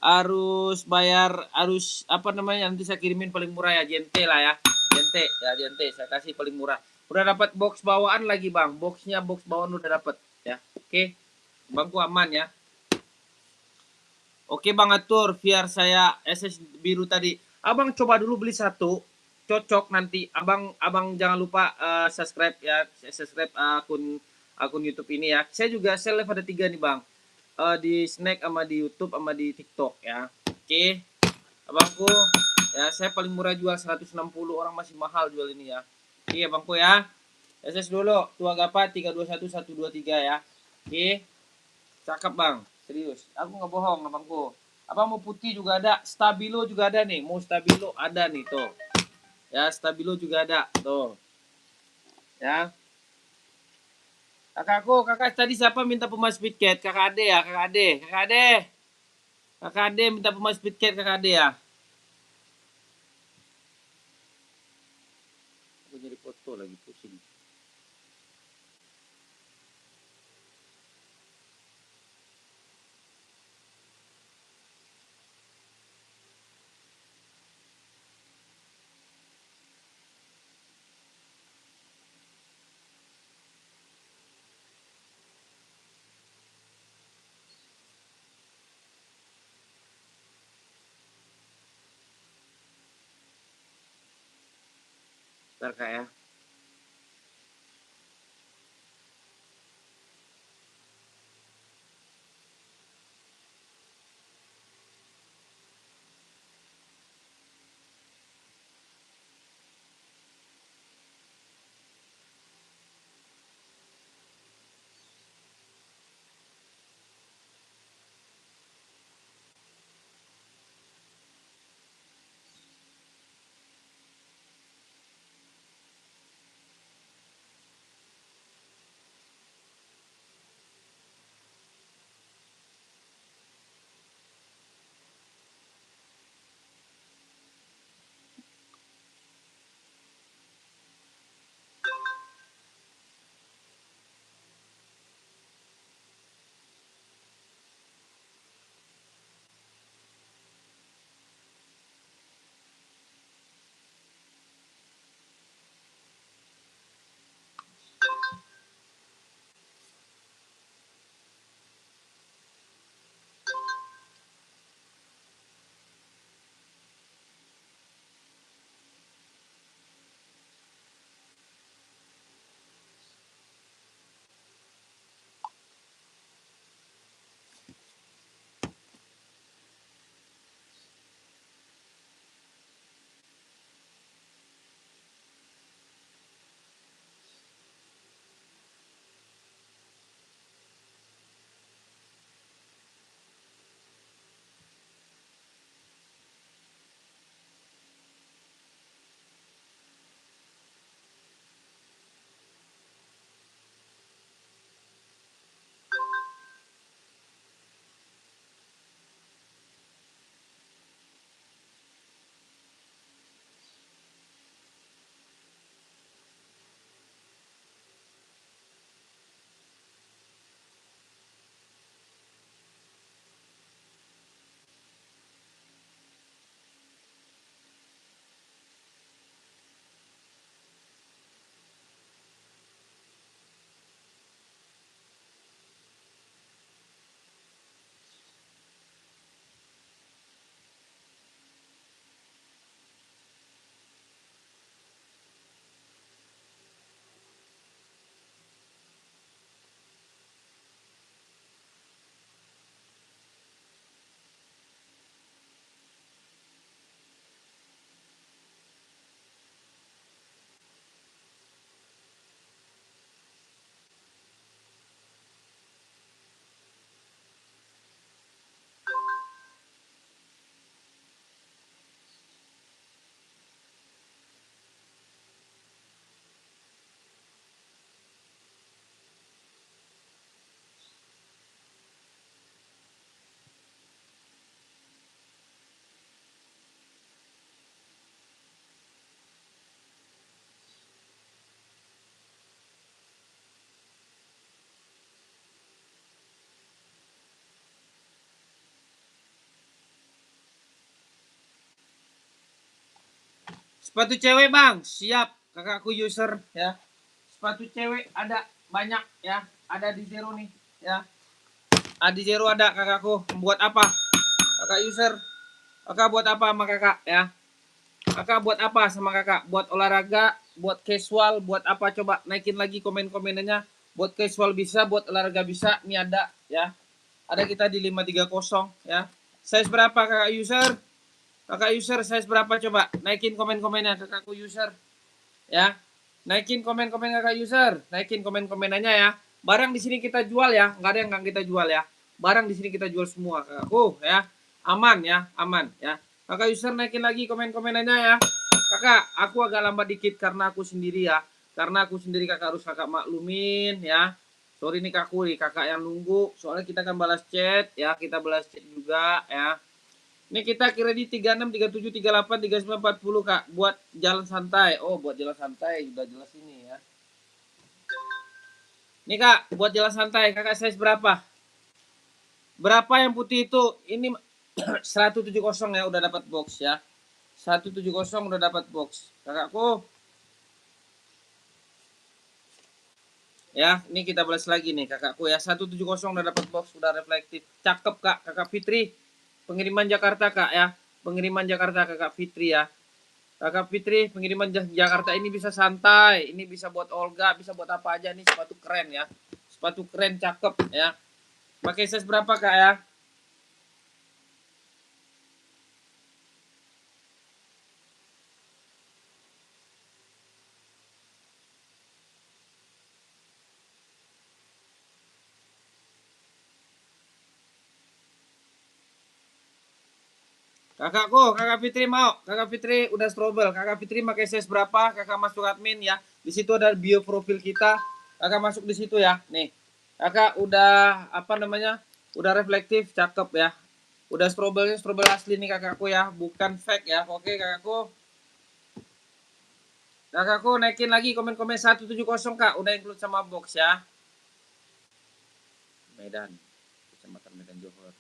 Harus bayar harus apa namanya nanti saya kirimin paling murah ya JNT lah ya. JNT ya JNT saya kasih paling murah. Udah dapat box bawaan lagi bang. Boxnya box bawaan udah dapat ya. Oke. Bangku aman ya. Oke Bang atur biar saya SS biru tadi. Abang coba dulu beli satu, cocok nanti. Abang jangan lupa subscribe ya, subscribe akun YouTube ini ya. Saya juga saya live ada 3 nih Bang. Di Snack sama di YouTube sama di TikTok ya. Oke. Abangku ya saya paling murah jual 160 orang masih mahal jual ini ya. Oke Abangku ya. SS dulu, Tua Gapa 321 123 ya. Oke. Cakep bang, serius. Aku nggak bohong abangku. Abang mau putih juga ada, stabilo juga ada nih. Mau stabilo ada nih tuh. Ya stabilo juga ada tuh. Ya. Kakakku, kakak tadi siapa minta Puma Speedcat? Kakak Ade ya, kakak Ade, kakak Ade. Kakak Ade minta Puma Speedcat kakak Ade ya. Aku jadi foto lagi pusing. Ntar kak ya. Sepatu cewek bang, siap kakakku user ya. Sepatu cewek ada banyak ya, ada di Zero nih ya. Di Zero ada kakakku. Buat apa? Kakak user, kakak buat apa sama kakak ya? Kakak buat apa sama kakak? Buat olahraga, buat casual, buat apa? Coba naikin lagi komen-komenannya. Buat casual bisa, buat olahraga bisa. Ini ada ya. Ada kita di 530 ya. Size berapa kakak user? Kakak user size berapa coba? Naikin komen-komennya kakakku user ya. Naikin komen-komen kakak user. Naikin komen-komenannya ya. Barang di sini kita jual ya. Nggak ada yang nggak kita jual ya. Barang di sini kita jual semua kakakku ya. Aman ya, aman ya. Kakak user naikin lagi komen-komenannya ya. Kakak, aku agak lambat dikit karena aku sendiri ya. Karena aku sendiri kakak harus kakak maklumin ya. Sorry nih kakak yang nunggu. Soalnya kita kan balas chat ya, kita balas chat juga ya. Ini kita kredit 36, 37, 38, 39, 40 kak. Buat jalan santai. Oh buat jalan santai, udah jelas ini ya. Nih kak, buat jalan santai. Kakak size berapa? Berapa yang putih itu? Ini 170 ya, udah dapat box ya. 170 udah dapat box. Kakakku. Ya, ini kita balas lagi nih kakakku ya. 170 udah dapat box, udah reflektif. Cakep kak, kakak Fitri. Pengiriman Jakarta kak ya. Pengiriman Jakarta kakak Fitri ya. Kakak Fitri, pengiriman Jakarta ini bisa santai, ini bisa buat Olga, bisa buat apa aja nih, sepatu keren ya. Sepatu keren, cakep ya. Pakai size berapa kak ya? Kakakku, kakak Fitri mau, kakak Fitri udah strobel, kakak Fitri pakai size berapa? Kakak masuk admin ya. Di situ ada bio profil kita. Kakak masuk di situ ya. Nih, kakak udah apa namanya? Udah reflektif, cakep ya. Udah strobelnya strobel asli nih kakakku ya, bukan fake ya. Oke kakakku. Kakakku naikin lagi komen-komen 170 kak, udah include sama box ya. Medan, Kecamatan Medan Johor.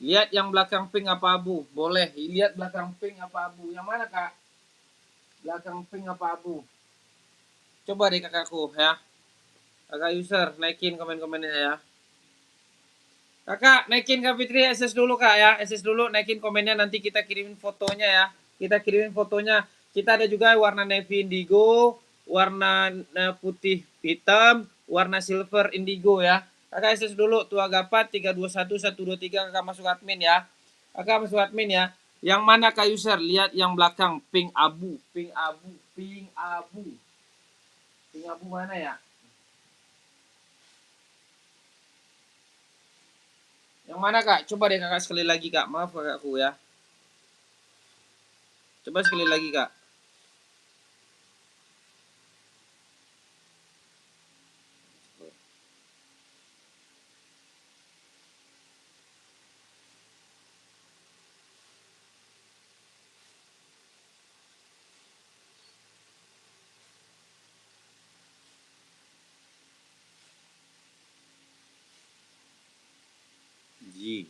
Lihat yang belakang pink apa abu? Boleh. Lihat belakang pink apa abu? Yang mana kak? Belakang pink apa abu? Coba deh kakakku ya. Kakak user naikin komen-komennya ya. Kakak naikin Kak Fitri SS dulu kak ya. SS dulu naikin komennya, nanti kita kirimin fotonya ya. Kita kirimin fotonya. Kita ada juga warna navy indigo, warna putih hitam, warna silver indigo ya. Kakak SS dulu tuh agapat 321 123, kakak masuk admin ya. Kakak masuk admin ya. Yang mana kak user? Lihat yang belakang pink abu, pink abu, pink abu. Pink abu mana ya? Yang mana kak? Coba deh kakak sekali lagi kak. Maaf kakakku ya. Coba sekali lagi kak. Ji.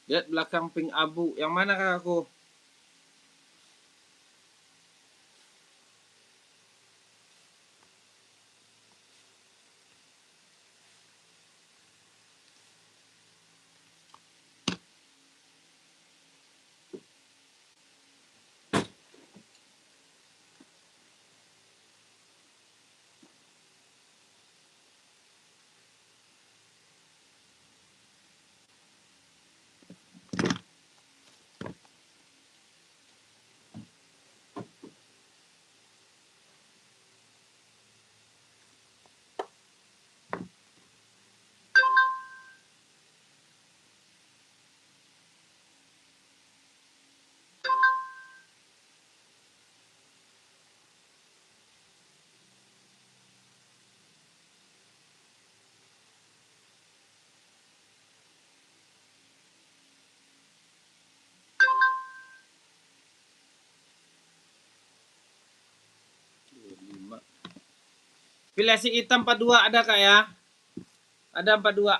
Lihat belakang pink abu. Yang mana kakakku? Afiliasi hitam 42 ada Kak ya? Ada 42.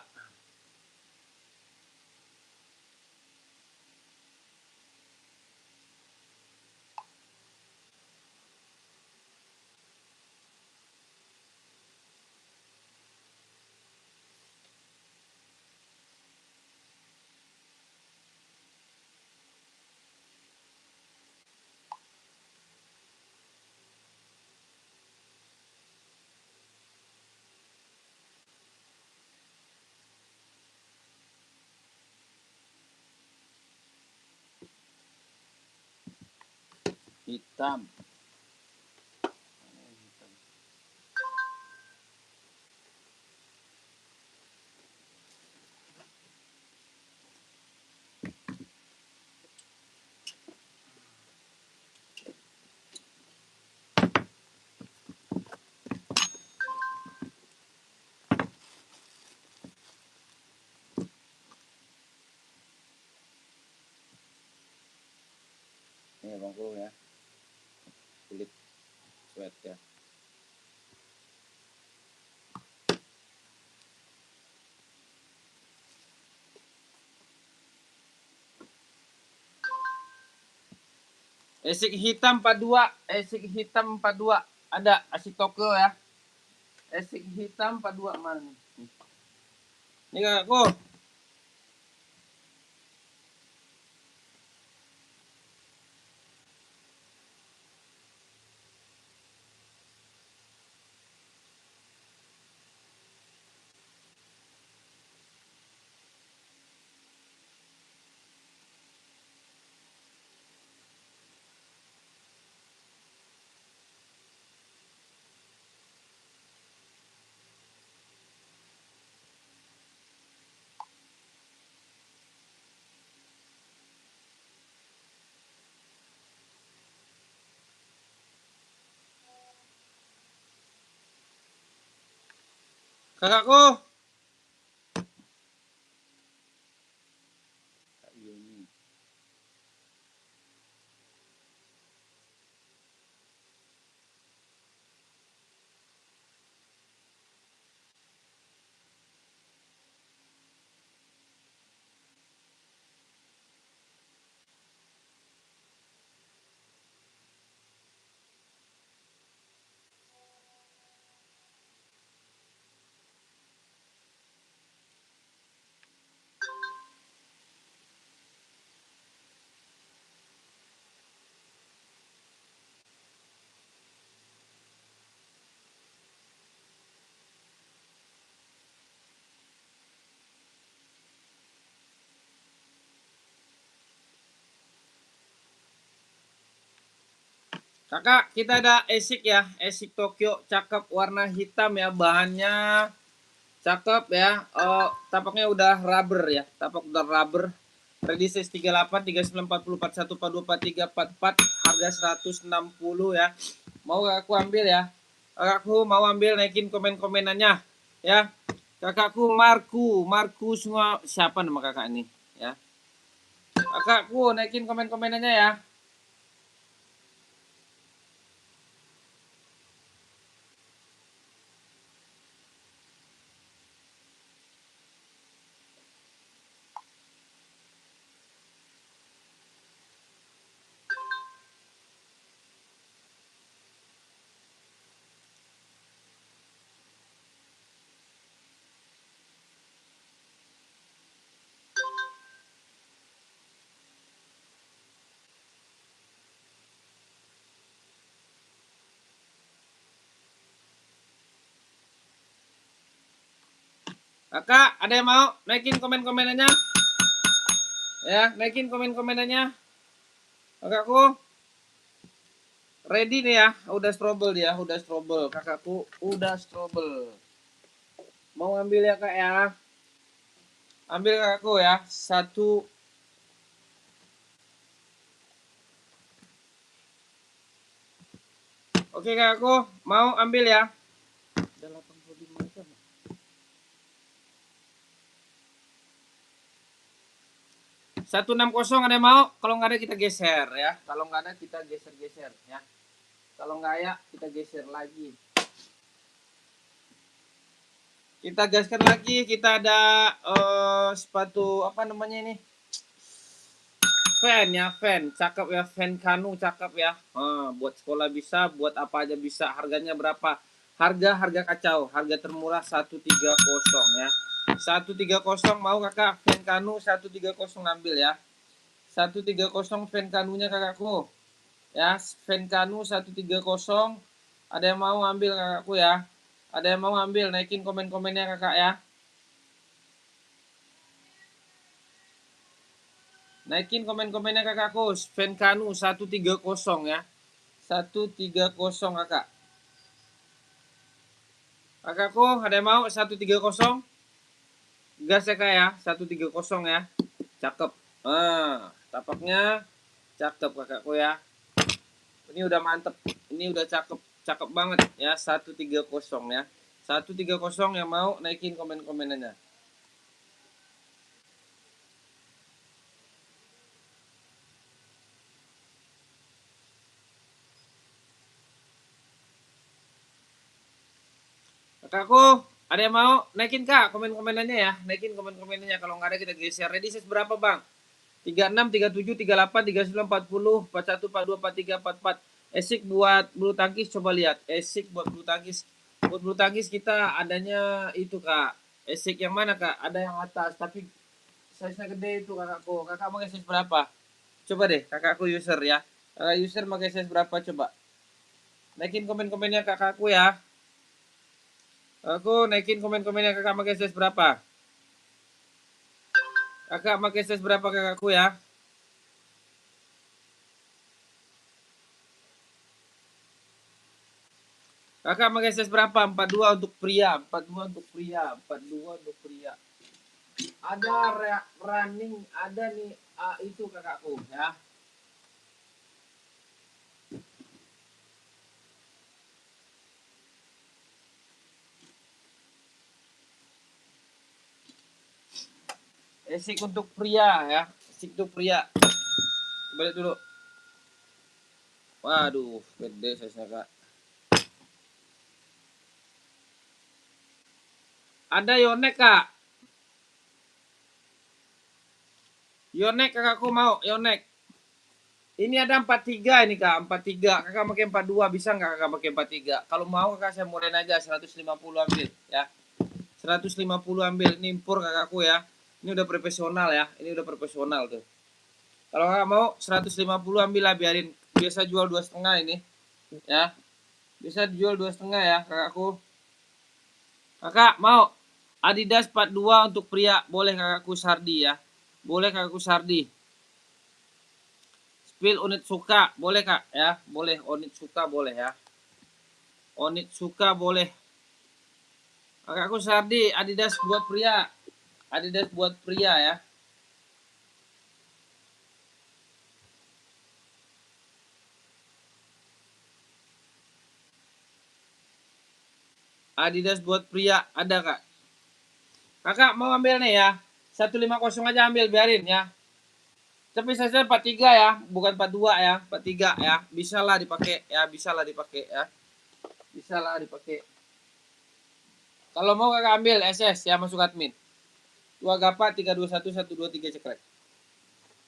Hitam. Ini bangku ya. Kulit sweat ya. Esik hitam 42, esik hitam 42 ada asik Tokyo ya. Esik hitam 42 mana nih? Nih Kakakku. Kakakku. Kak Yuni. Kakak, kita ada esik ya, esik Tokyo cakep warna hitam ya, bahannya cakep ya. Tapaknya udah rubber ya, tapak udah rubber. Ready size 38, 39, 40, 41, 42, 43, 44, harga 160 ya. Mau aku ambil ya? Kakakku mau ambil, naikin komen-komenannya ya. Kakakku Marku semua, siapa nama kakak ini ya? Kakakku naikin komen-komenannya ya. Kakak, ada yang mau naikin komen-komenannya? Ya, naikin komen-komenannya. Kakakku, ready nih ya. Udah strobel dia, udah strobel. Kakakku, udah strobel. Mau ambil ya kak ya? Ambil kakakku ya. Satu. Oke kakakku, mau ambil ya? Udah 85 jam. 160 ada yang mau? Kalau nggak ada kita geser ya. Kalau nggak ada kita geser-geser ya. Kalau nggak ya kita geser lagi. Kita gaskan lagi. Kita ada sepatu apa namanya ini? Fan ya, fan. Cakep ya, fan Kanu cakep ya. Buat sekolah bisa, buat apa aja bisa. Harganya berapa? Harga kacau. Harga termurah 130 ya. 130 mau kakak fan Kanu 130 ambil ya. 130 fan Kanunya kakakku. Ya, fan Kanu 130. Ada yang mau ambil kakakku ya? Ada yang mau ambil? Naikin komen-komennya kakak ya. Naikin komen-komennya kakakku. Fan Kanu 130 ya. 130 kakak. Kakakku ada yang mau 130? Gas ya kak ya. 130 ya. Cakep. Tapaknya cakep kakakku ya. Ini udah mantep. Ini udah cakep. Cakep banget ya. 130 ya. 130 yang mau naikin komen-komenannya. Kakakku, ada yang mau naikin kak komen-komenannya ya? Naikin komen-komenannya. Kalau nggak ada kita geser. Ready size berapa bang? 36, 37, 38, 39, 40, 41, 42, 43, 44. Esik buat bulu tangkis coba lihat. Esik buat bulu tangkis. Buat bulu tangkis kita adanya itu kak. Esik yang mana kak? Ada yang atas tapi size-nya gede itu kakakku. Kakak mau size berapa? Coba deh kakakku user ya. Kakak user mau size berapa coba? Naikin komen-komennya kakakku ya. Aku naikin komen-komennya kakak pakai size berapa? Kakak pakai size berapa kakakku ya? Kakak pakai size berapa? 42 untuk pria, 42 untuk pria, 42 untuk pria. Ada running, ada nih itu kakakku ya. Esik untuk pria ya. Esik untuk pria. Balik dulu. Waduh, gede size-nya kak. Ada Yonex kak. Yonex kakakku mau, Yonex. Ini ada 43 ini kak, 43. Kakak pakai 42 bisa nggak kakak pakai 43? Kalau mau kakak saya murahin aja 150 ambil ya. 150 ambil, ini impor kakakku ya. Ini udah profesional ya, ini udah profesional tuh. Kalau kakak mau 150 ambil lah, biarin. Biasa jual 2,5 ini ya. Bisa dijual 2,5 ya kakakku. Kakak mau Adidas 42 untuk pria, boleh kakakku Sardi ya. Boleh kakakku Sardi. Spill Onitsuka boleh kak ya, boleh Onitsuka boleh ya. Onitsuka boleh. Kakakku Sardi Adidas buat pria. Adidas buat pria ya. Adidas buat pria ada kak. Kakak mau ambil nih ya. 150 aja ambil, biarin ya. Tapi saya 43 ya, bukan 42 ya, 43 ya. Bisa lah dipakai ya, bisa lah dipakai ya. Bisa lah dipakai. Kalau mau kakak ambil SS ya, masuk admin. 2 Gapa 321 123 cekrek.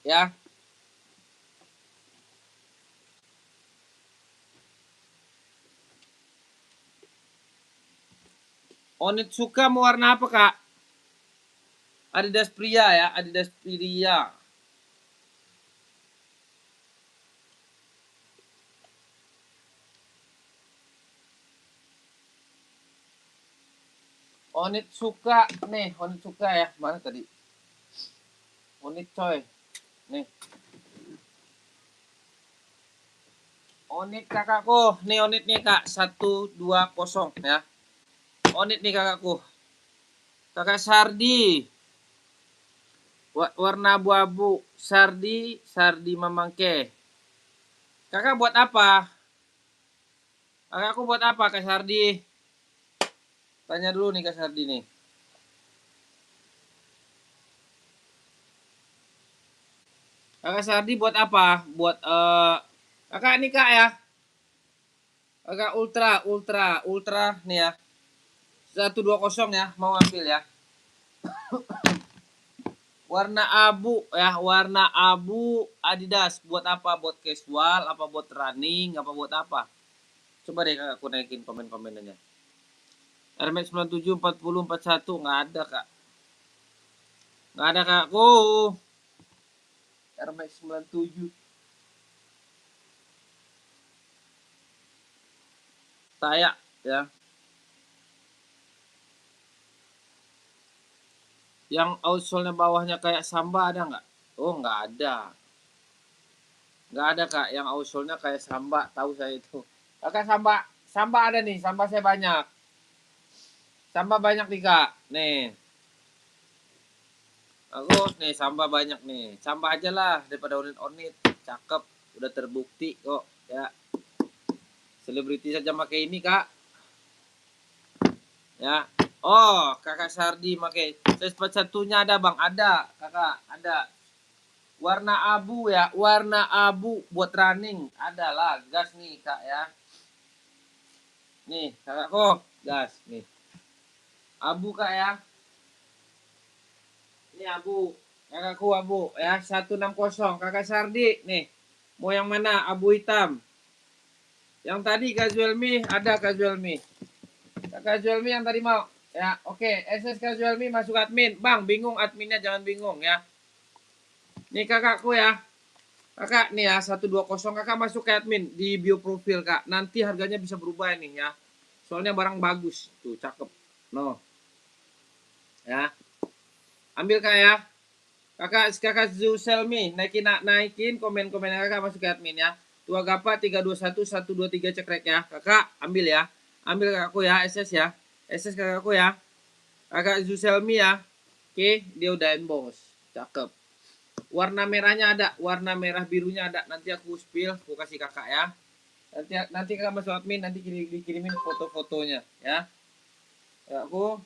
Ya. Onitsuka mau warna apa kak? Adidas pria ya, Adidas pria. Onitsuka nih, Onitsuka ya. Mana tadi? Onit coy. Nih. Onit kakakku. Nih Onit nih kak. 120 ya. Onit nih kakakku. Kakak Sardi. Warna abu-abu. Sardi. Sardi Mamangke. Kakak buat apa? Kakakku buat apa kak Sardi? Tanya dulu nih kak Sardi nih. Kakak Sardi buat apa? Buat kakak nih kak ya. Kakak ultra nih ya. 120 ya, mau ambil ya. Warna abu ya, warna abu Adidas. Buat apa? Buat casual, apa buat running, apa buat apa? Coba deh Kak, aku naikin komen-komenannya. Air Max 97, 40, 41 nggak ada Kak. Nggak ada Kakku. Air Max 97. Saya ya. Yang outsole-nya bawahnya kayak Samba ada nggak? Oh nggak ada. Nggak ada Kak. Yang outsole-nya kayak Samba. Tahu saya itu. Kakak Samba. Samba ada nih. Samba saya banyak. Samba banyak nih Kak. Nih. Bagus nih. Samba banyak nih. Samba aja lah. Daripada onit-onit. Cakep. Udah terbukti kok. Ya. Selebriti saja pakai ini Kak. Ya. Oh, Kakak Sardi pakai. Size satunya ada Bang. Ada Kakak. Ada. Warna abu ya, warna abu buat running. Adalah gas nih Kak ya. Nih kakakku, gas nih. Abu Kak ya. Ini abu. Kakakku abu ya, 160. Kakak Sardi nih. Mau yang mana? Abu hitam. Yang tadi Casual Me ada Casual Me. Casual Me yang tadi mau. Ya, oke. SS Casual Me masuk admin. Bang, bingung adminnya, jangan bingung ya. Nih kakakku ya. Kakak nih ya 120 kakak masuk ke admin di bio profil Kak. Nanti harganya bisa berubah nih ya. Soalnya barang bagus tuh, cakep. No. Ya. Ambil Kak ya. Kakak Zuselmi naikin komen-komen kakak masuk ke admin ya. Tua Gapa 321 123 cekrek ya. Kakak ambil ya. Ambil kakakku ya SS ya. SS kakakku ya. Kakak Zuselmi ya. Oke, dia udah bos. Cakep. Warna merahnya ada, warna merah birunya ada. Nanti aku spill, aku kasih kakak ya. Nanti kakak masuk admin, nanti dikirimin foto-fotonya ya. Ya aku.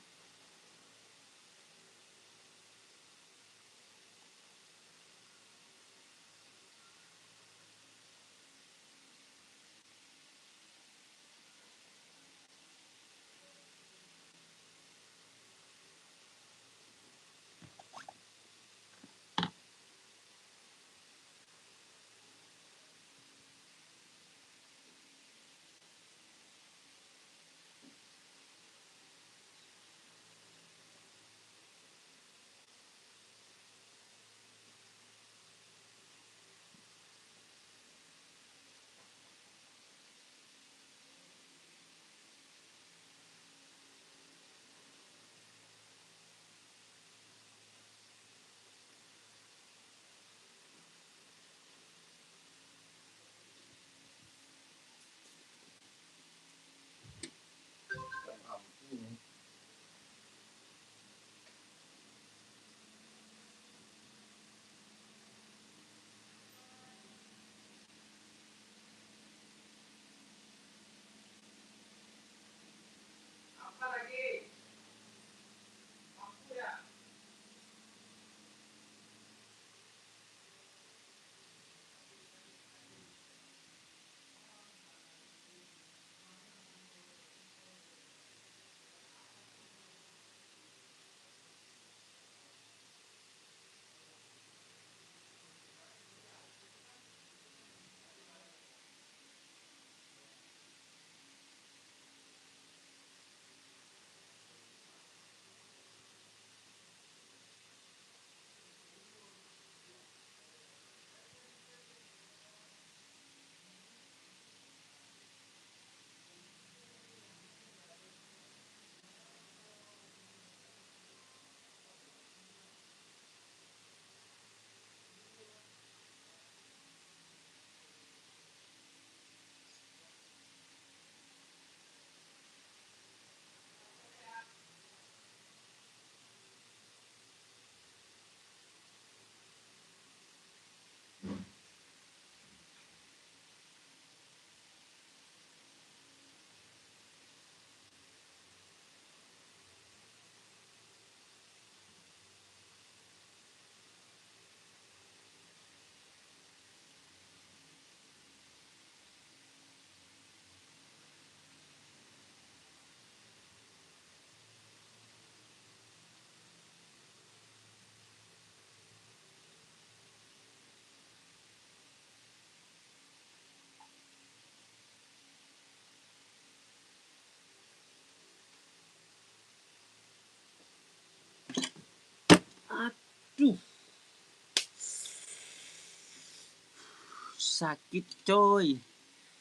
sakit coy.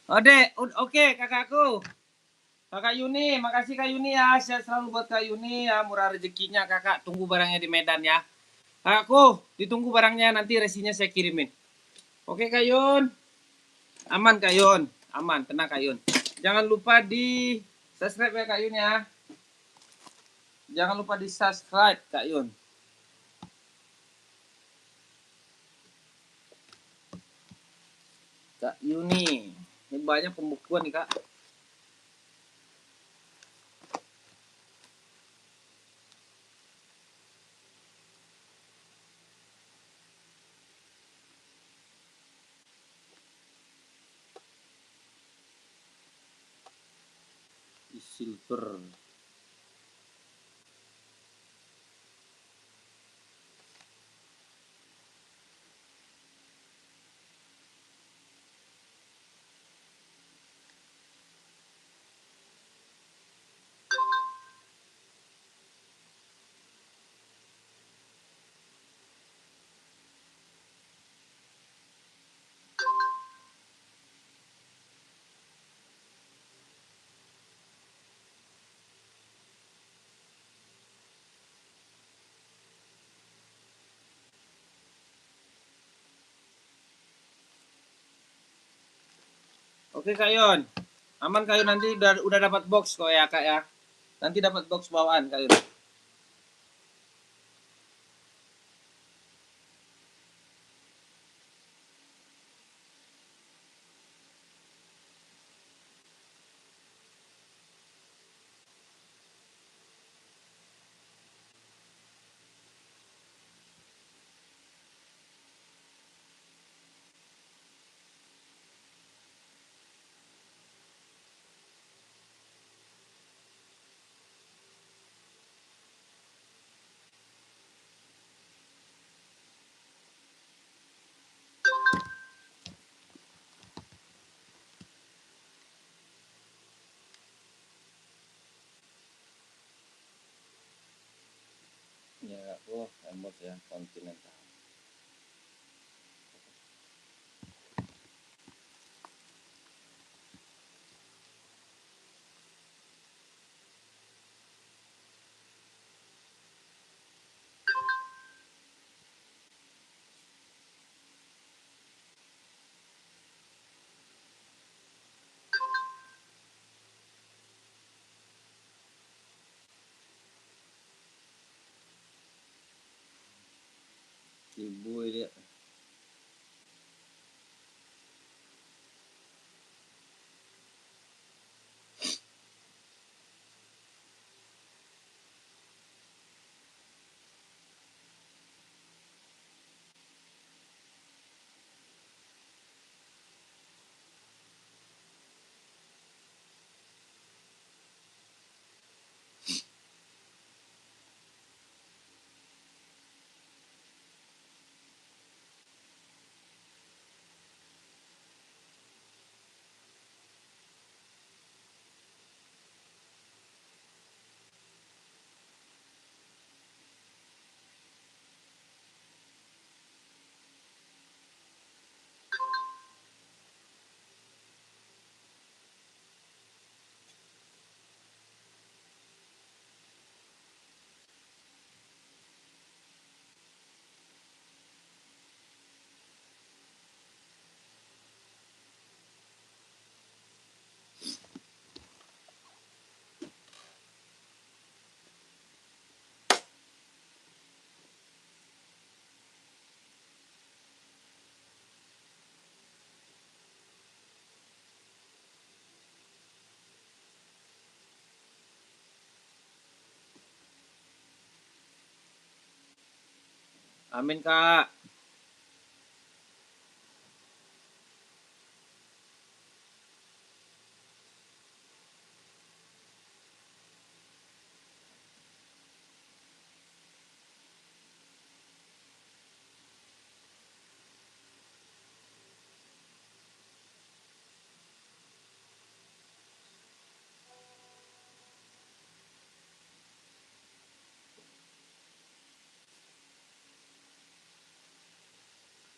Ode, oke kakakku. Kakak Yuni, makasih Kak Yuni ya. Sehat selalu buat Kak Yuni ya. Murah rezekinya kakak. Tunggu barangnya di Medan ya. Kakakku, ditunggu barangnya. Nanti resinya saya kirimin. Oke Kak Yun. Aman Kak Yun. Aman, tenang Kak Yun. Jangan lupa di subscribe ya Kak Yun ya. Jangan lupa di subscribe Kak Yun. Kak Yuni. Ini banyak pembukuan nih Kak. Di silver. Oke Kak Yun. Aman Kak Yun, nanti udah dapat box kok ya Kak ya. Nanti dapat box bawaan Kak Yun. Ya, embos ya, kontinental. Ibu ini. Amin Kak.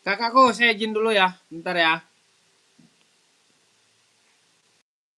Kakakku, saya izin dulu ya, bentar ya.